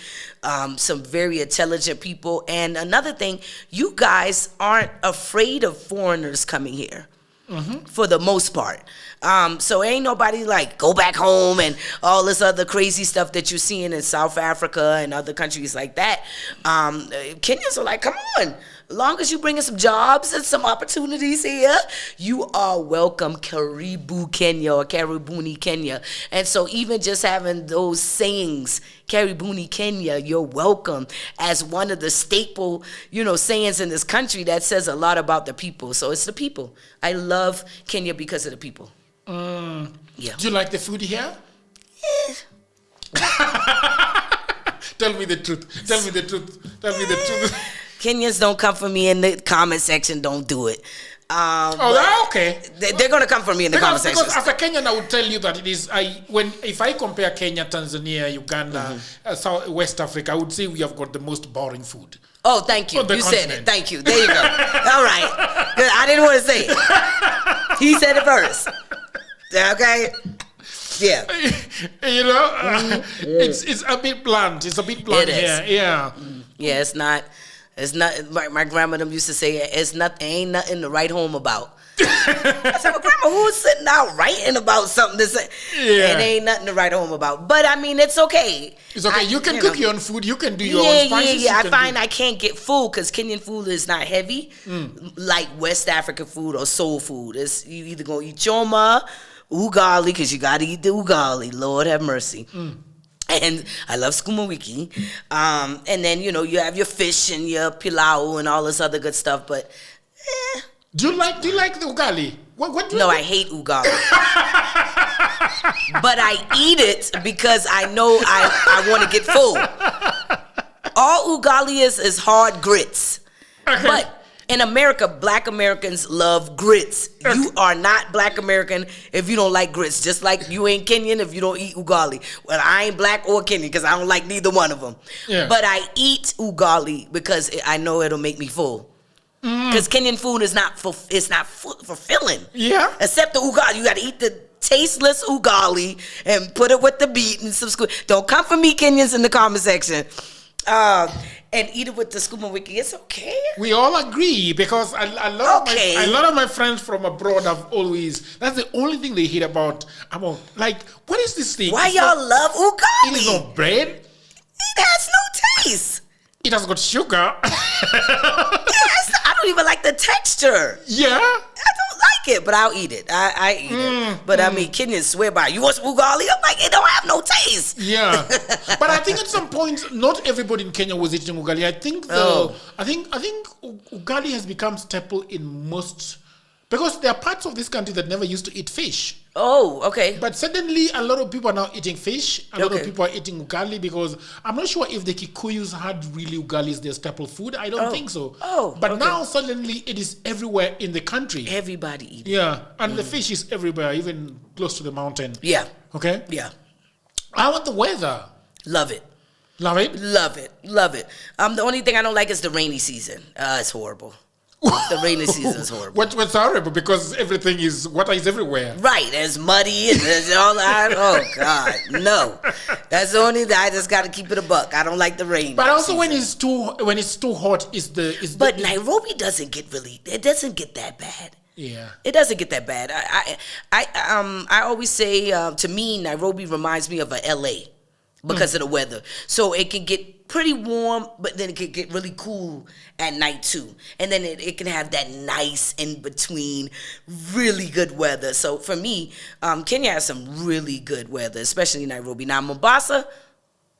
Some very intelligent people. And another thing, you guys aren't afraid of foreigners coming here. For the most part. So ain't nobody like go back home and all this other crazy stuff that you're seeing in South Africa and other countries like that. Kenyans are like, come on. As long as you bring in some jobs and some opportunities here, you are welcome. Karibu Kenya or Karibuni Kenya. And so even just having those sayings, Karibuni Kenya, you're welcome, as one of the staple, sayings in this country that says a lot about the people. So it's the people. I love Kenya because of the people. Yeah. Do you like the food here? Tell me the truth. Kenyans don't come for me in the comment section. Don't do it. Okay. They're going to come for me in the comment section. Because as a Kenyan, I would tell you that it is. If I compare Kenya, Tanzania, Uganda, West Africa, I would say we have got the most boring food. Oh, thank you. You said it. Thank you. There you go. All right. Good. I didn't want to say it. He said it first. Okay. Yeah. It's a bit bland. It's a bit bland here. Yeah. Yeah. It's not. My grandmother used to say, ain't nothing to write home about. I said, well, Grandma, who's sitting out writing about something to say? Yeah. And ain't nothing to write home about. But I mean, it's okay. It's okay. You can cook your own food. You can do your own spices. I find I can't get full because Kenyan food is not heavy like West African food or soul food. It's you either gonna eat choma, ugali, because you gotta eat the ugali. Lord have mercy. And I love skuma wiki. And then, you have your fish and your pilau and all this other good stuff. But, Do you like the ugali? What do you no, I hate ugali. But I eat it because I know I want to get full. All ugali is hard grits. Okay. But in America, Black Americans love grits. You are not Black American if you don't like grits. Just like you ain't Kenyan if you don't eat ugali. Well, I ain't Black or Kenyan because I don't like neither one of them. Yeah. But I eat ugali because I know it'll make me full. Because Kenyan food is not fulfilling. Yeah. Except the ugali. You got to eat the tasteless ugali and put it with the beet and some Don't come for me, Kenyans, in the comment section. And eat it with the skuma wiki. It's okay. We all agree because a lot of my friends from abroad have always, that's the only thing they hear about like, what is this thing? Why y'all love ugali? It is not bread. It has no taste. It has got sugar. I don't even like the texture. Yeah. I don't like it, but I'll eat it. I eat it. But I mean, Kenyans swear by it. You want some ugali? I'm like, it don't have no taste. Yeah. But I think at some point, not everybody in Kenya was eating ugali. I think ugali has become staple in most, because there are parts of this country that never used to eat fish. Oh, okay. But suddenly, a lot of people are now eating fish. A lot of Okay. people are eating ugali because I'm not sure if the Kikuyus had really ugali as their staple food. I don't think so. Oh, but okay. now suddenly it is everywhere in the country. Everybody eat it. Yeah, and the fish is everywhere, even close to the mountain. Yeah. Okay? Yeah. How about the weather? Love it. Love it? Love it. Love it. The only thing I don't like is the rainy season. It's horrible. The rainy season is horrible. What's horrible? Because water is everywhere. Right, it's muddy and there's all that. Oh God, no. That's the only thing. I just got to keep it a buck. I don't like the rain. But also season. when it's too hot, But Nairobi doesn't get it doesn't get that bad. Yeah. It doesn't get that bad. I always say to me, Nairobi reminds me of a LA because of the weather. So it can get pretty warm, but then it can get really cool at night too. And then it can have that nice in between, really good weather. So for me, Kenya has some really good weather, especially in Nairobi. Now Mombasa,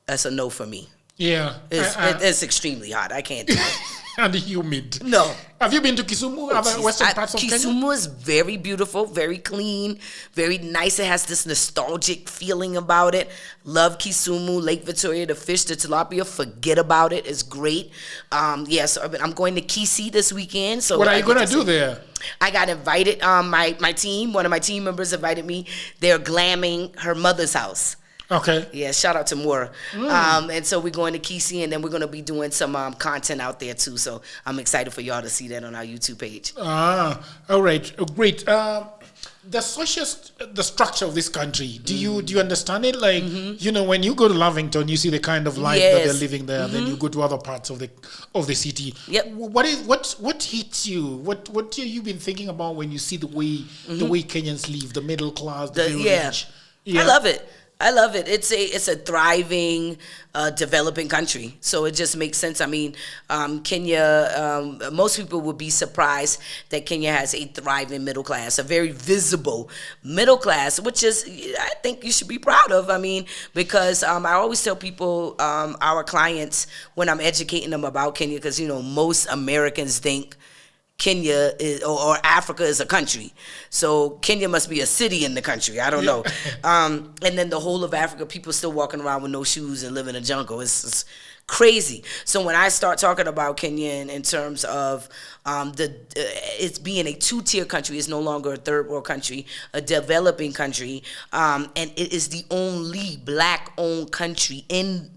that's a no for me. Yeah. It's extremely hot. I can't do it. And humid. No. Have you been to Kisumu, other western parts of Kenya? Kisumu is very beautiful, very clean, very nice. It has this nostalgic feeling about it. Love Kisumu, Lake Victoria, the fish, the tilapia. Forget about it. It's great. So I'm going to Kisii this weekend. So what are you going to do there? I got invited. My team, one of my team members invited me. They're glamming her mother's house. Okay. Yeah, shout out to Moira. And so we're going to Kisii, and then we're going to be doing some content out there too. So I'm excited for y'all to see that on our YouTube page. All right. Great. The structure of this country, do you understand it? Like, when you go to Lavington, you see the kind of life that they're living there. Then you go to other parts of the city. Yep. What hits you? What have you been thinking about when you see the way Kenyans live, the middle class, the rich? Yeah. I love it. It's a thriving, developing country. So it just makes sense. I mean, Kenya, most people would be surprised that Kenya has a thriving middle class, a very visible middle class, which is, I think you should be proud of. I mean, because I always tell people, our clients, when I'm educating them about Kenya, because, most Americans think Kenya or Africa is a country. So Kenya must be a city in the country. I don't know. And then the whole of Africa, people still walking around with no shoes and live in a jungle. It's crazy. So when I start talking about Kenya in terms of it's being a two-tier country, it's no longer a third world country, a developing country, and it is the only black-owned country in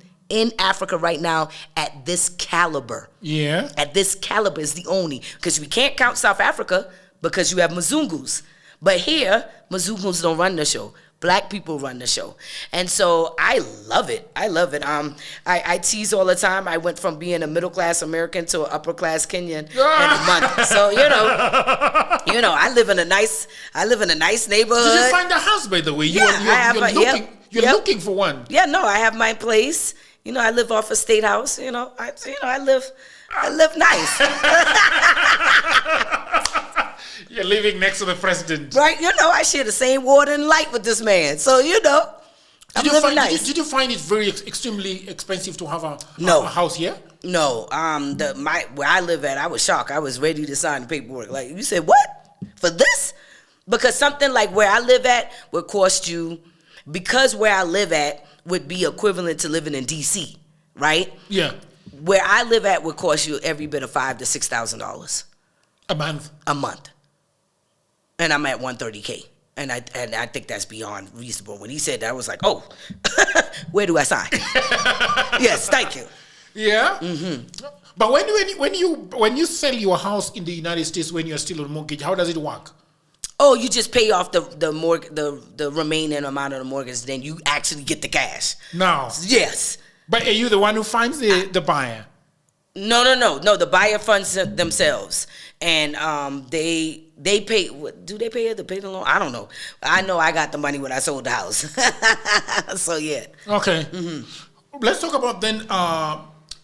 Africa right now at this caliber. Yeah. At this caliber is the only. Because we can't count South Africa because you have Mzungus. But here, Mzungus don't run the show. Black people run the show. And so I love it. I love it. I tease all the time. I went from being a middle-class American to an upper-class Kenyan in a month. So, I live in a nice neighborhood. Did you find a house, by the way? You're looking for one. Yeah, no, I have my place. I live off a state house. I live nice. You're living next to the president. Right, I share the same water and light with this man. So, I'm living nice. Did you find it very extremely expensive to have a house here? No. Where I live at, I was shocked. I was ready to sign the paperwork. Like, you said, what? For this? Because something like where I live at would cost you, because where I live at would be equivalent to living in D.C., right? Yeah. Where I live at would cost you every bit of $5,000 to $6,000. A month? A month. And I'm at $130K. And I think that's beyond reasonable. When he said that, I was like, oh, where do I sign? Yes, thank you. Yeah? Mm-hmm. But when you sell your house in the United States when you're still on mortgage, how does it work? Oh, you just pay off the remaining amount of the mortgage, then you actually get the cash. No. Yes. But are you the one who finds the buyer? No. The buyer funds themselves, and they pay. Do they pay the loan? I don't know. I know I got the money when I sold the house. So yeah. Okay. Mm-hmm. Let's talk about then.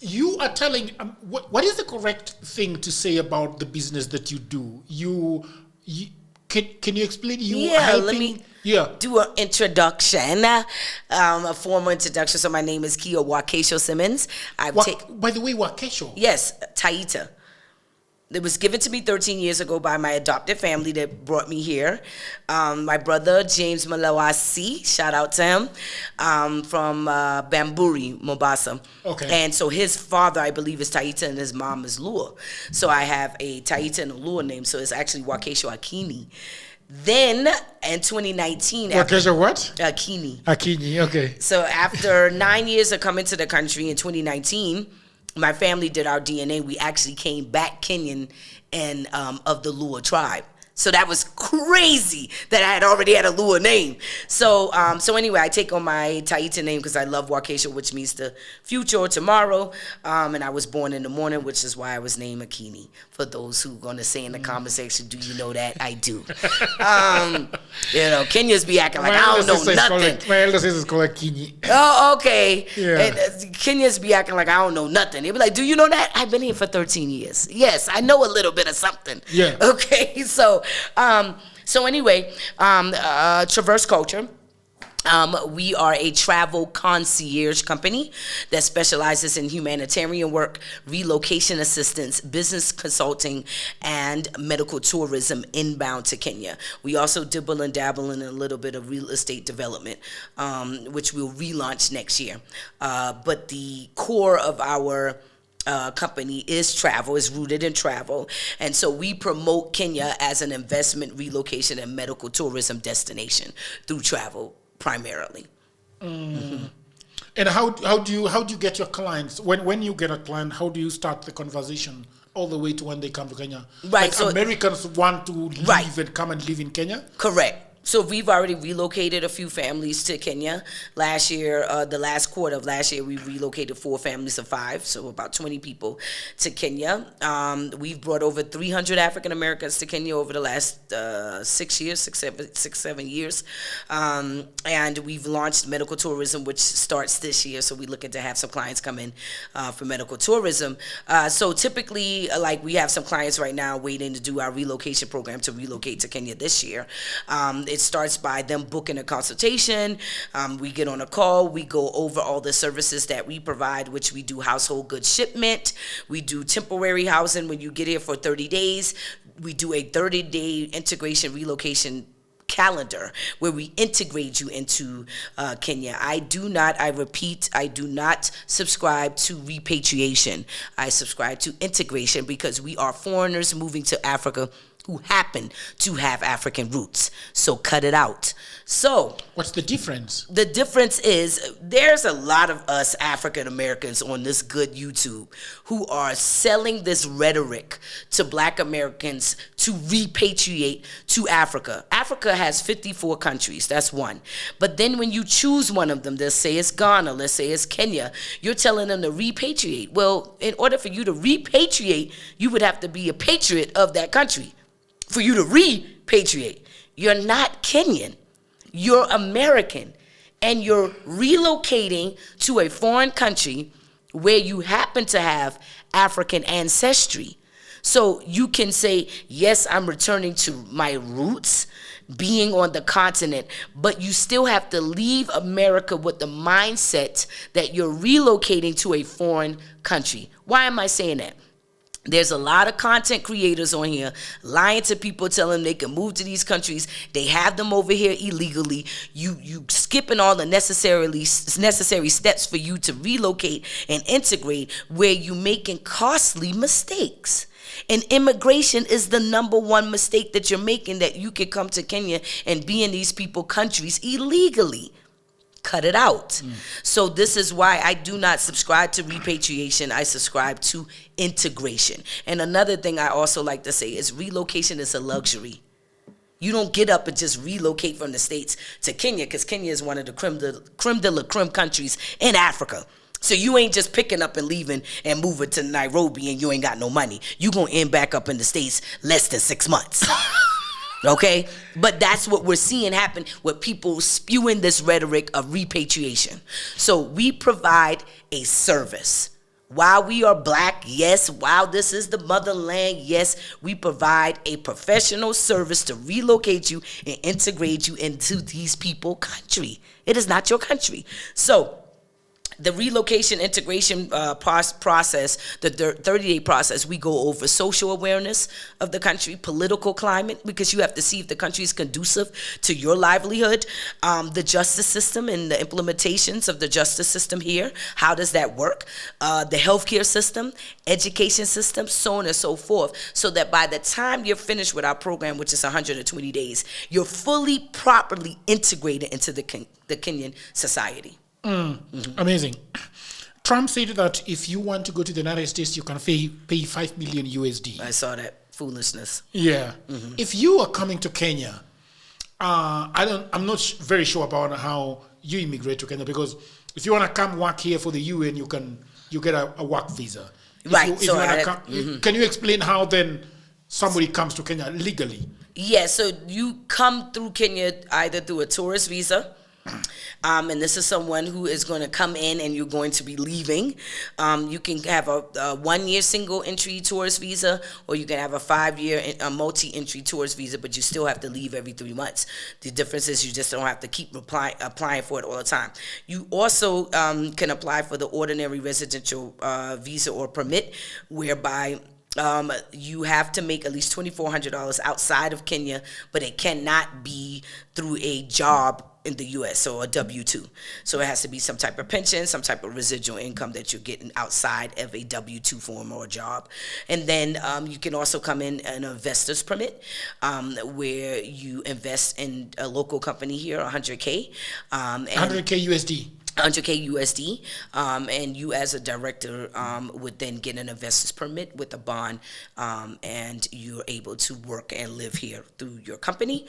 You are telling. What is the correct thing to say about the business that you do? Can you explain? Let me do an introduction, a formal introduction. So my name is Kea Simmons. By the way, Wakesho? Yes, Taita. It was given to me 13 years ago by my adopted family that brought me here. My brother, James Malawasi, shout out to him, from Bamburi, Mombasa. Okay. And so his father, I believe, is Taita and his mom is Lua. So I have a Taita and a Lua name, so it's actually Wakesho Akini. Then in 2019... Wakesho what? Akini. Akini, okay. So after 9 years of coming to the country in 2019... my family did our DNA. We actually came back Kenyan and of the Lua tribe. So that was crazy that I had already had a Lua name. So anyway, I take on my Taita name because I love Wakesho, which means the future or tomorrow. And I was born in the morning, which is why I was named Akini. For those who are going to say in the comment section, do you know that? I do. Kenyans be acting like I don't know nothing. My elder sister is called Akini. Oh, okay. Yeah. And, Kenyans be acting like I don't know nothing. They be like, do you know that? I've been here for 13 years. Yes, I know a little bit of something. Yeah. Okay, so anyway, Traverse Culture. We are a travel concierge company that specializes in humanitarian work, relocation assistance, business consulting, and medical tourism inbound to Kenya. We also dibble and dabble in a little bit of real estate development, which we'll relaunch next year. But the core of our company is rooted in travel, and so we promote Kenya as an investment, relocation, and medical tourism destination through travel primarily. Mm-hmm. And how do you get your clients when you get a client? How do you start the conversation all the way to when they come to Kenya? Right. Like, so Americans want to leave and come and live in Kenya. Correct. So we've already relocated a few families to Kenya. Last year, the last quarter of last year, we relocated 4 families of 5, so about 20 people to Kenya. We've brought over 300 African Americans to Kenya over the last 7 years. And we've launched medical tourism, which starts this year. So we're looking to have some clients come in for medical tourism. So typically, like we have some clients right now waiting to do our relocation program to relocate to Kenya this year. It starts by them booking a consultation. We get on a call. We go over all the services that we provide, which we do household goods shipment. We do temporary housing when you get here for 30 days. We do a 30-day integration relocation calendar where we integrate you into Kenya. I do not subscribe to repatriation. I subscribe to integration because we are foreigners moving to Africa who happen to have African roots. So cut it out. So what's the difference? The difference is there's a lot of us African Americans on this good YouTube who are selling this rhetoric to Black Americans to repatriate to Africa. Africa has 54 countries. That's one. But then when you choose one of them, let's say it's Ghana, let's say it's Kenya, you're telling them to repatriate. Well, in order for you to repatriate, you would have to be a patriot of that country for you to repatriate. You're not Kenyan. You're American, and you're relocating to a foreign country where you happen to have African ancestry. So you can say, yes, I'm returning to my roots, being on the continent, but you still have to leave America with the mindset that you're relocating to a foreign country. Why am I saying that? There's a lot of content creators on here lying to people, telling them they can move to these countries. They have them over here illegally. You skipping all the necessary steps for you to relocate and integrate, where you making costly mistakes. And immigration is the number one mistake that you're making, that you can come to Kenya and be in these people countries illegally. Cut it out. So this is why I do not subscribe to repatriation. I subscribe to integration. And another thing I also like to say is relocation is a luxury. You don't get up and just relocate from the States to Kenya, because Kenya is one of the creme de la creme countries in Africa. So you ain't just picking up and leaving and moving to Nairobi and you ain't got no money. You gonna end back up in the States less than 6 months. Okay? But that's what we're seeing happen with people spewing this rhetoric of repatriation. So we provide a service. While we are Black, yes. While this is the motherland, yes. We provide a professional service to relocate you and integrate you into these people country. It is not your country. So the relocation integration process, the 30-day process, we go over social awareness of the country, political climate, because you have to see if the country is conducive to your livelihood, the justice system and the implementations of the justice system here. How does that work? The healthcare system, education system, so on and so forth, so that by the time you're finished with our program, which is 120 days, you're fully, properly integrated into the Kenyan society. Amazing. Trump said that if you want to go to the United States, you can pay 5 million USD. I saw that foolishness. Yeah. If you are coming to Kenya, I'm not very sure about how you immigrate to Kenya, because if you want to come work here for the UN, you get a work visa. Right. Can you explain how then somebody comes to Kenya legally? Yeah. So you come through Kenya either through a tourist visa. And this is someone who is going to come in and you're going to be leaving. You can have a 1-year single entry tourist visa, or you can have a 5-year multi-entry tourist visa, but you still have to leave every 3 months. The difference is you just don't have to keep applying for it all the time. You also can apply for the ordinary residential visa or permit, whereby you have to make at least $2,400 outside of Kenya, but it cannot be through a job in the U.S., so a W-2. So it has to be some type of pension, some type of residual income that you're getting outside of a W-2 form or a job. And then you can also come in an investor's permit, where you invest in a local company here, 100K. 100K USD. 100K USD, and you as a director would then get an investor's permit with a bond, and you're able to work and live here through your company.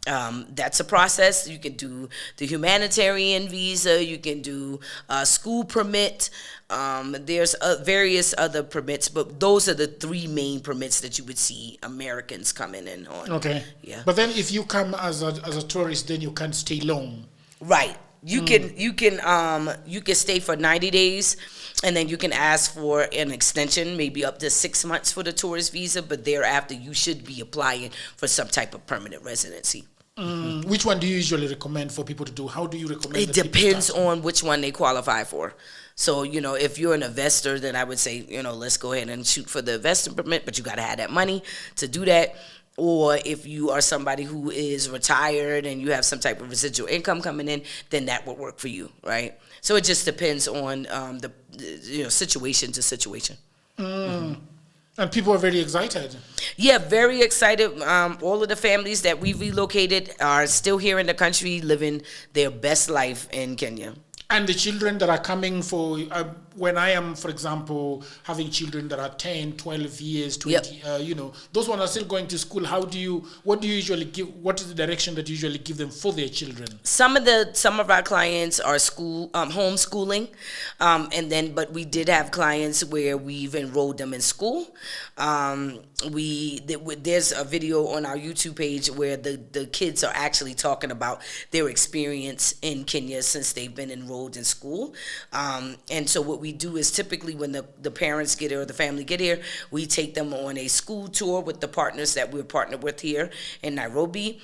That's a process. You can do the humanitarian visa. You can do a school permit. There's various other permits, but those are the 3 main permits that you would see Americans coming in on. Okay. Yeah. But then if you come as a tourist, then you can't stay long. Right. You can stay for 90 days, and then you can ask for an extension, maybe up to 6 months for the tourist visa, but thereafter you should be applying for some type of permanent residency. Which one do you usually recommend for people to do? How do you recommend it? Depends on which one they qualify for. So, if you're an investor, then I would say, let's go ahead and shoot for the investor permit, but you got to have that money to do that. Or if you are somebody who is retired and you have some type of residual income coming in, then that would work for you, right? So it just depends on the situation to situation. And people are very excited. Yeah, very excited. All of the families that we relocated are still here in the country, living their best life in Kenya. And the children that are coming for, when I am, for example, having children that are 10, 12 years, 20, those ones are still going to school. What do you usually give, what is the direction that you usually give them for their children? Some of our clients are homeschooling, but we did have clients where we've enrolled them in school. There's a video on our YouTube page where the kids are actually talking about their experience in Kenya since they've been enrolled in school. And so what we do is typically when the parents get here or the family get here, we take them on a school tour with the partners that we're partnered with here in Nairobi.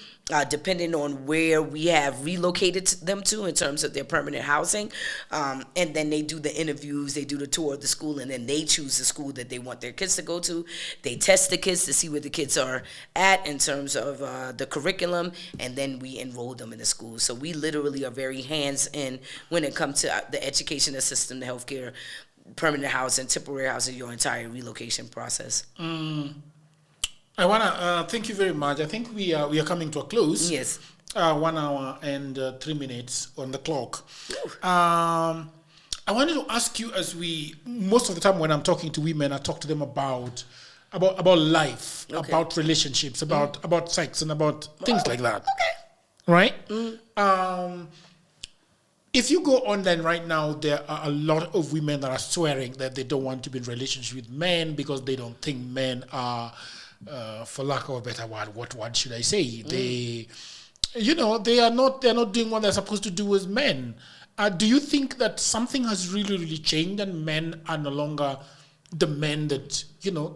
Depending on where we have relocated them to in terms of their permanent housing. And then they do the interviews, they do the tour of the school, and then they choose the school that they want their kids to go to. They test the kids to see where the kids are at in terms of the curriculum, and then we enroll them in the school. So we literally are very hands-in when it comes to the education system, the healthcare, permanent housing, temporary housing, your entire relocation process. I want to thank you very much. I think we are coming to a close. Yes. 1 hour and 3 minutes on the clock. I wanted to ask you, most of the time when I'm talking to women, I talk to them about life, okay, about relationships, about sex, and about things like that. Okay. Right? If you go online right now, there are a lot of women that are swearing that they don't want to be in relationship with men because they don't think men are... for lack of a better word, what word should I say? They're not doing what they're supposed to do as men. Do you think that something has really, really changed and men are no longer the men that,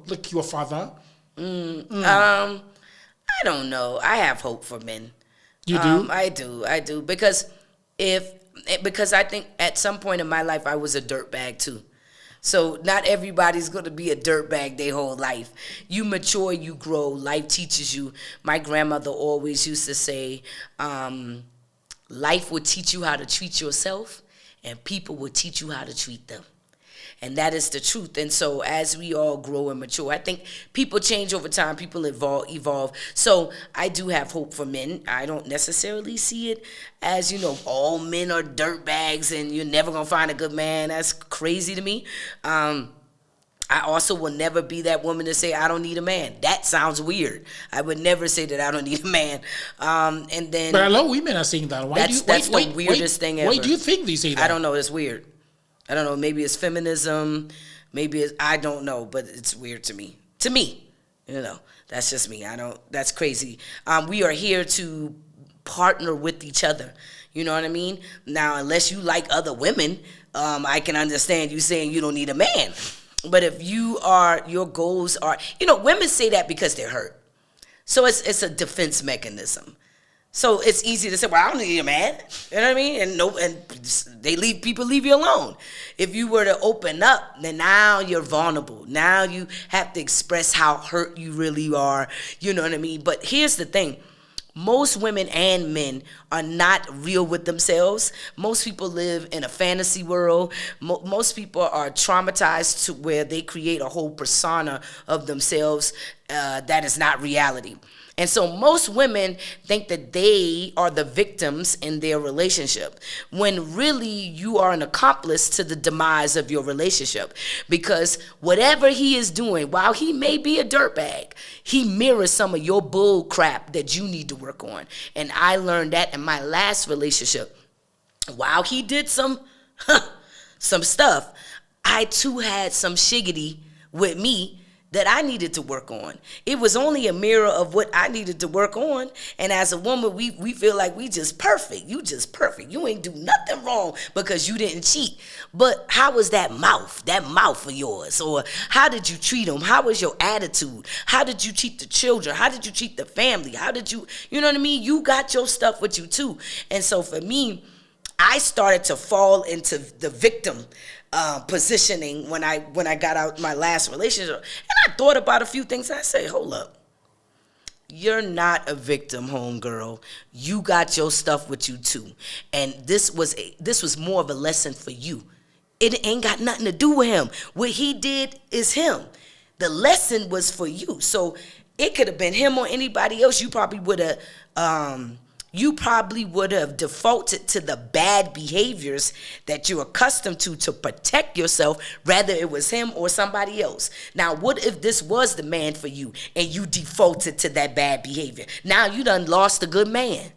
like your father? I don't know. I have hope for men. You do? I do. Because I think at some point in my life I was a dirtbag too. So not everybody's going to be a dirtbag their whole life. You mature, you grow, life teaches you. My grandmother always used to say, life will teach you how to treat yourself, and people will teach you how to treat them. And that is the truth. And so as we all grow and mature, I think people change over time, people evolve. So I do have hope for men. I don't necessarily see it as, all men are dirtbags and you're never going to find a good man. That's crazy to me. I also will never be that woman to say, I don't need a man. That sounds weird. I would never say that I don't need a man. But a lot of women are saying that. That's the weirdest thing ever. Why do you think they say that? I don't know. It's weird. I don't know, maybe it's feminism, I don't know, but it's weird to me. That's just me. That's crazy. We are here to partner with each other. You know what I mean? Now, unless you like other women, I can understand you saying you don't need a man. But if your goals are, women say that because they're hurt. So it's a defense mechanism. So it's easy to say, well, I don't need a man. You know what I mean? And people leave you alone. If you were to open up, then now you're vulnerable. Now you have to express how hurt you really are. You know what I mean? But here's the thing. Most women and men are not real with themselves. Most people live in a fantasy world. Most people are traumatized to where they create a whole persona of themselves that is not reality. And so most women think that they are the victims in their relationship, when really you are an accomplice to the demise of your relationship. Because whatever he is doing, while he may be a dirtbag, he mirrors some of your bull crap that you need to work on. And I learned that in my last relationship. While he did some stuff, I too had some shiggity with me that I needed to work on. It was only a mirror of what I needed to work on. And as a woman, we feel like we just perfect. You just perfect. You ain't do nothing wrong because you didn't cheat. But how was that mouth of yours? Or how did you treat them? How was your attitude? How did you treat the children? How did you treat the family? How did you know what I mean? You got your stuff with you too. And so for me, I started to fall into the victim positioning when I got out my last relationship. And I thought about a few things. And I said, hold up. You're not a victim, homegirl. You got your stuff with you too. And this was more of a lesson for you. It ain't got nothing to do with him. What he did is him. The lesson was for you. So it could have been him or anybody else. You probably would have defaulted to the bad behaviors that you're accustomed to protect yourself, rather it was him or somebody else. Now, what if this was the man for you and you defaulted to that bad behavior? Now you done lost a good man.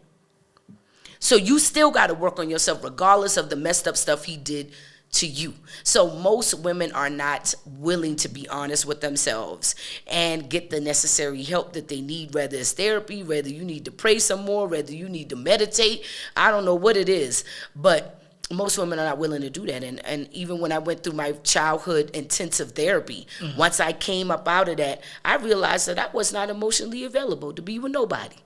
So you still got to work on yourself regardless of the messed up stuff he did to you. So most women are not willing to be honest with themselves and get the necessary help that they need, whether it's therapy, whether you need to pray some more, whether you need to meditate. I don't know what it is, but most women are not willing to do that. And even when I went through my childhood intensive therapy, once I came up out of that, I realized that I was not emotionally available to be with nobody.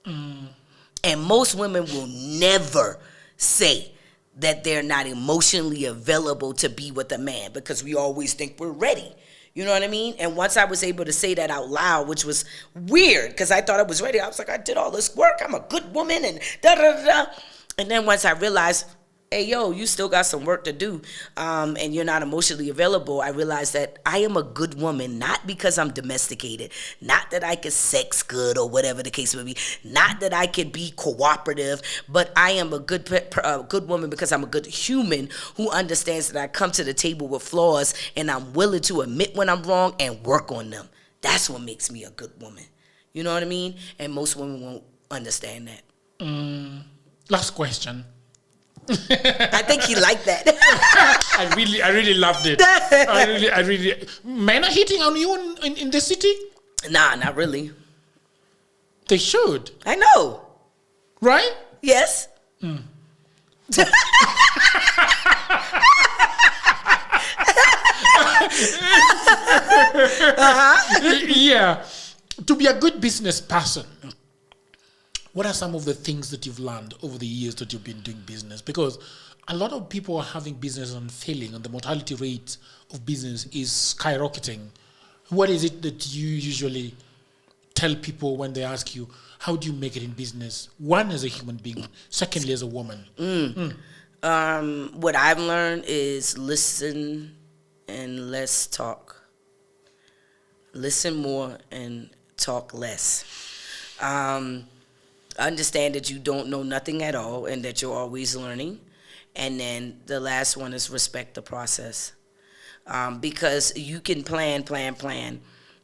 And most women will never say that they're not emotionally available to be with a man, because we always think we're ready. You know what I mean? And once I was able to say that out loud, which was weird because I thought I was ready. I was like, I did all this work. I'm a good woman and da-da-da-da. And then once I realized, hey, yo, you still got some work to do, and you're not emotionally available, I realized that I am a good woman, not because I'm domesticated, not that I can sex good or whatever the case may be, not that I can be cooperative, but I am a good woman because I'm a good human who understands that I come to the table with flaws and I'm willing to admit when I'm wrong and work on them. That's what makes me a good woman. You know what I mean? And most women won't understand that. Last question. I think he liked that. I really loved it. I really. Men are hitting on you in the city? Nah, not really. They should. I know. Right? Yes. Yeah. To be a good business person, what are some of the things that you've learned over the years that you've been doing business? Because a lot of people are having business and failing, and the mortality rate of business is skyrocketing. What is it that you usually tell people when they ask you, how do you make it in business? One, as a human being. Secondly, as a woman. What I've learned is listen and less talk. Listen more and talk less. Understand that you don't know nothing at all and that you're always learning. And then the last one is respect the process. Because you can plan,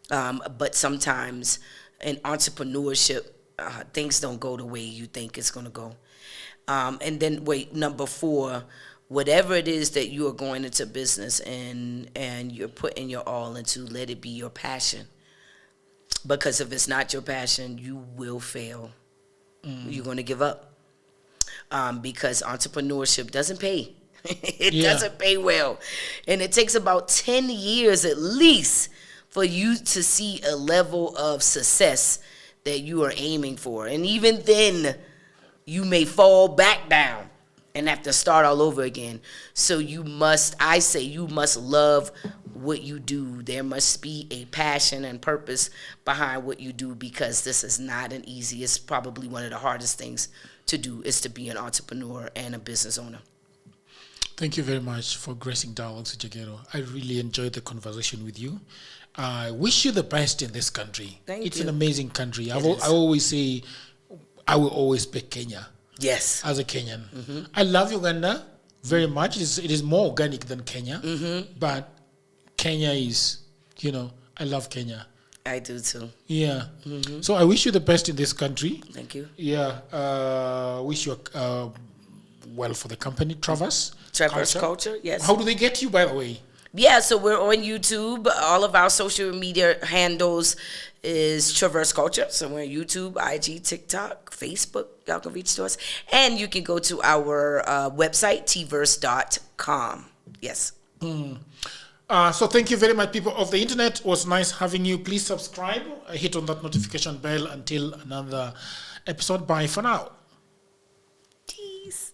but sometimes in entrepreneurship, things don't go the way you think it's going to go. And then number 4, whatever it is that you are going into business and you're putting your all into, let it be your passion. Because if it's not your passion, you will fail. You're going to give up. Because entrepreneurship doesn't pay. It doesn't pay well. And it takes about 10 years at least for you to see a level of success that you are aiming for. And even then, you may fall back down and have to start all over again. So you must love what you do. There must be a passion and purpose behind what you do, because this is not an easy, it's probably one of the hardest things to do, is to be an entrepreneur and a business owner. Thank you very much for gracing Dialogues with Jagero. I really enjoyed the conversation with you. I wish you the best in this country. It's an amazing country. I always say I will always pick Kenya. Yes. As a Kenyan. I love Uganda very much. It is more organic than Kenya. But Kenya is, I love Kenya. I do too. Yeah. So I wish you the best in this country. Thank you. Yeah. Wish you well for the company, Traverse Culture. Yes. How do they get you, by the way? Yeah, so we're on YouTube. All of our social media handles is Traverse Culture. So we're on YouTube, IG, TikTok, Facebook. Y'all can reach to us. And you can go to our website, tverse.com. Yes. So thank you very much, people of the internet. It was nice having you. Please subscribe. Hit on that notification bell until another episode. Bye for now. Peace.